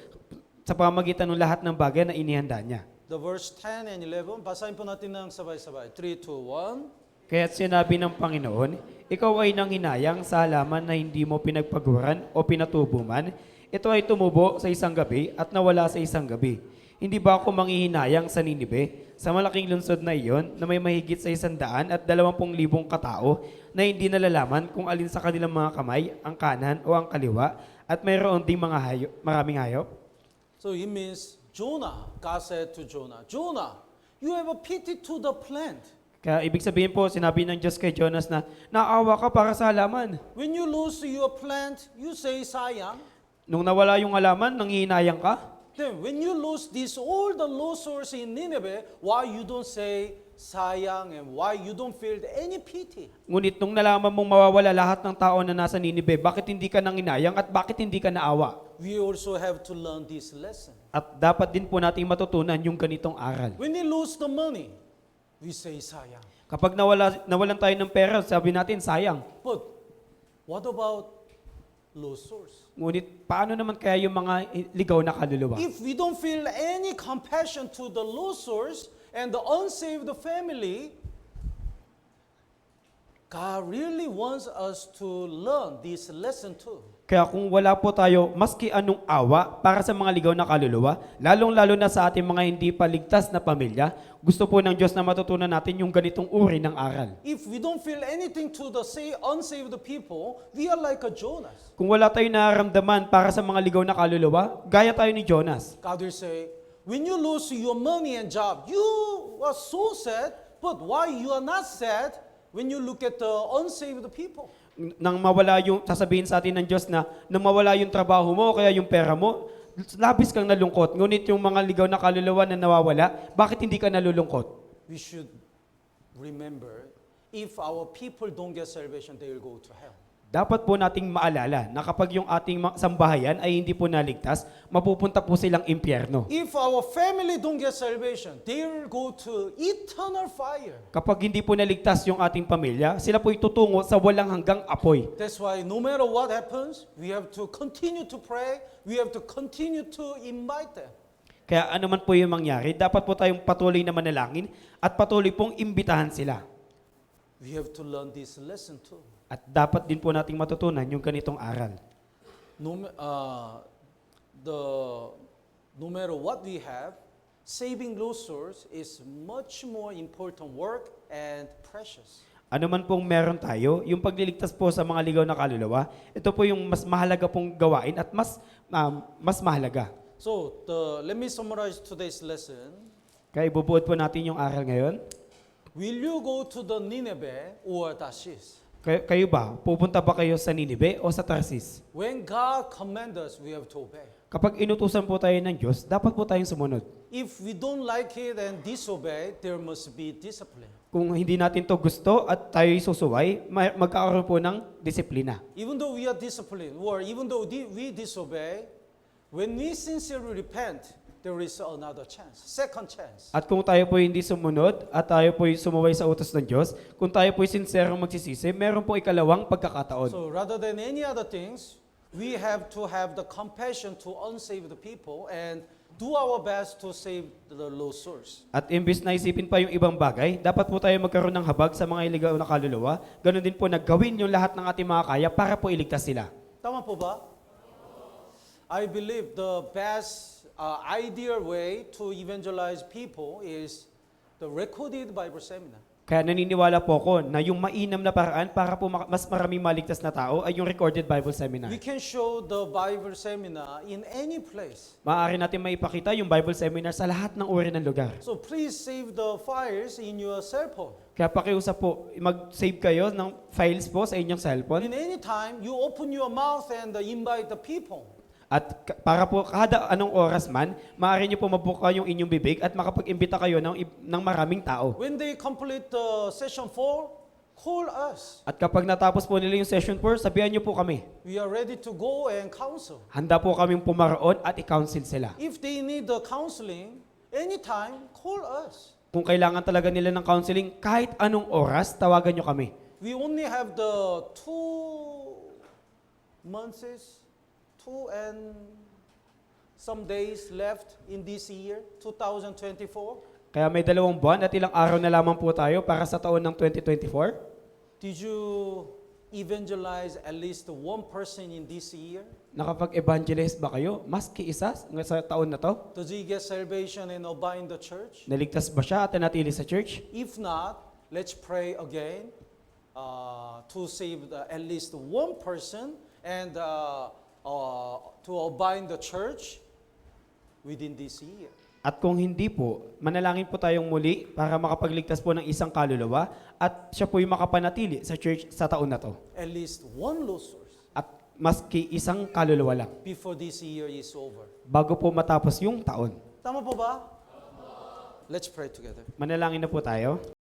sa pamagitan ng lahat ng bagay na inihanda niya. The verse 10 and 11, basahin po natin ng sabay-sabay. 3, 2, 1. Kaya't sinabi ng Panginoon, ikaw ay nanghinayang sa halaman na hindi mo pinagpaguran o pinatubo man. Ito ay tumubo sa isang gabi at nawala sa isang gabi. Hindi ba ako manghihinayang sa Ninibe, sa malaking lungsod na iyon na may mahigit sa 120,000 katao na hindi nalalaman kung alin sa kanilang mga kamay, ang kanan o ang kaliwa, at mayroon ding maraming hayop? So it means God said to Jonah, Jonah, you have a pity to the plant. Kaya ibig sabihin po, sinabi ng Diyos kay Jonas na naawa ka para sa halaman. When you lose your plant, you say sayang. Nung nawala yung halaman, nanghihinayang ka. Then when you lose all the losers in Nineveh, why you don't say sayang and why you don't feel any pity? Ngunit nung nalaman mong mawawala lahat ng tao na nasa Ninibe, bakit hindi ka nanghinayang at bakit hindi ka naawa? We also have to learn this lesson. At dapat din po nating matutunan yung ganitong aral. When we lose the money, we say sayang. Kapag nawalan tayo ng pera, sabi natin sayang. But what about losers? Ngunit paano naman kaya yung mga ligaw na kaluluwa? If we don't feel any compassion to the losers and the unsaved family, God really wants us to learn this lesson too. Kaya kung wala po tayo maski anong awa para sa mga ligaw na kaluluwa, lalong-lalo na sa ating mga hindi paligtas na pamilya, gusto po ng Diyos na matutunan natin yung ganitong uri ng aral. If we don't feel anything to the unsaved people, we are like a Jonas. Kung wala tayong nararamdaman para sa mga ligaw na kaluluwa, gaya tayo ni Jonas. God will say, when you lose your money and job, you are so sad, but why you are not sad when you look at the unsaved people? Nang mawala yung, sasabihin sa atin ng Diyos na nang mawala yung trabaho mo, kaya yung pera mo, labis kang nalungkot. Ngunit yung mga ligaw na kaluluwa na nawawala, bakit hindi ka nalulungkot? We should remember, if our people don't get salvation, they will go to hell. Dapat po nating maalala na kapag yung ating sambahayan ay hindi po naligtas, mapupunta po silang impyerno. If our family don't get salvation, they will go to eternal fire. Kapag hindi po naligtas yung ating pamilya, sila po tutungo sa walang hanggang apoy. That's why no matter what happens, we have to continue to pray, we have to continue to invite them. Kaya ano man po yung mangyari, dapat po tayong patuloy na manalangin at patuloy pong imbitahan sila. We have to learn this lesson too. At dapat din po nating matutunan yung ganitong aral. No, no matter what we have, saving lost souls is much more important work and precious. Ano man pong meron tayo, yung pagliligtas po sa mga ligaw na kaluluwa, ito po yung mas mahalaga pong gawain at mas mahalaga. So let me summarize today's lesson. Kaya ibubuod po natin yung aral ngayon. Will you go to the Nineveh or Tarshish? Kayo ba, pupunta ba kayo sa Ninive o sa Tarsis? When God commands us, we have to obey. Kapag inutusan po tayo ng Diyos, dapat po tayong sumunod. If we don't like it and disobey, there must be discipline. Kung hindi natin to gusto at tayo'y susuway, magkakaroon po ng disiplina. Even though we are disciplined, or even though we disobey, when we sincerely repent, there is another chance, second chance. At kung tayo po hindi sumunod at tayo po sumuway sa utos ng Diyos, kung tayo po sincerong magsisisi, meron po ikalawang pagkakataon. So rather than any other things, we have to have the compassion to unsaved people and do our best to save the lost souls. At imbis na isipin pa yung ibang bagay, dapat po tayo magkaroon ng habag sa mga iligaw na kaluluwa. Ganon din po naggawin yung lahat ng ating mga kaya para po iligtas sila. Tama po ba? I believe the best ideal way to evangelize people is the recorded Bible seminar. Kaya naniniwala po ako na yung mainam na paraan para po mas maraming maligtas na tao ay yung recorded Bible seminar. We can show the Bible seminar in any place. Maaari natin maipakita yung Bible seminar sa lahat ng uri ng lugar. So please save the files in your cell phone. Kaya pakiusap po, mag-save kayo ng files po sa inyong cellphone. In any time, you open your mouth and invite the people. At para po kada anong oras man, maaari niyo po mabuka yung inyong bibig at makapag-imbita kayo ng maraming tao. When they complete the session 4, call us. At kapag natapos po nila yung session 4, sabihan niyo po kami. We are ready to go and counsel. Handa po kaming pumaroon at i-counsel sila. If they need the counseling, anytime, call us. Kung kailangan talaga nila ng counseling, kahit anong oras, tawagan niyo kami. We only have the 2 months, 2 and some days left in this year, 2024. Kaya may 2 buwan at ilang araw na lamang po tayo para sa taon ng 2024. Did you evangelize at least one person in this year? Nakapag-evangelize ba kayo? Maski isa sa taon na to? Does he get salvation and obey in the church? Naligtas ba siya at nanatili sa church? If not, let's pray again to save at least one person and to obey in the church within this year. At kung hindi po, manalangin po tayong muli para makapagligtas po ng isang kaluluwa at siya po yung makapanatili sa church sa taon na to. At least one lost soul At maski isang kaluluwa lang before this year is over. bago po matapos yung taon. Tama po ba? Let's pray together. Manalangin na po tayo.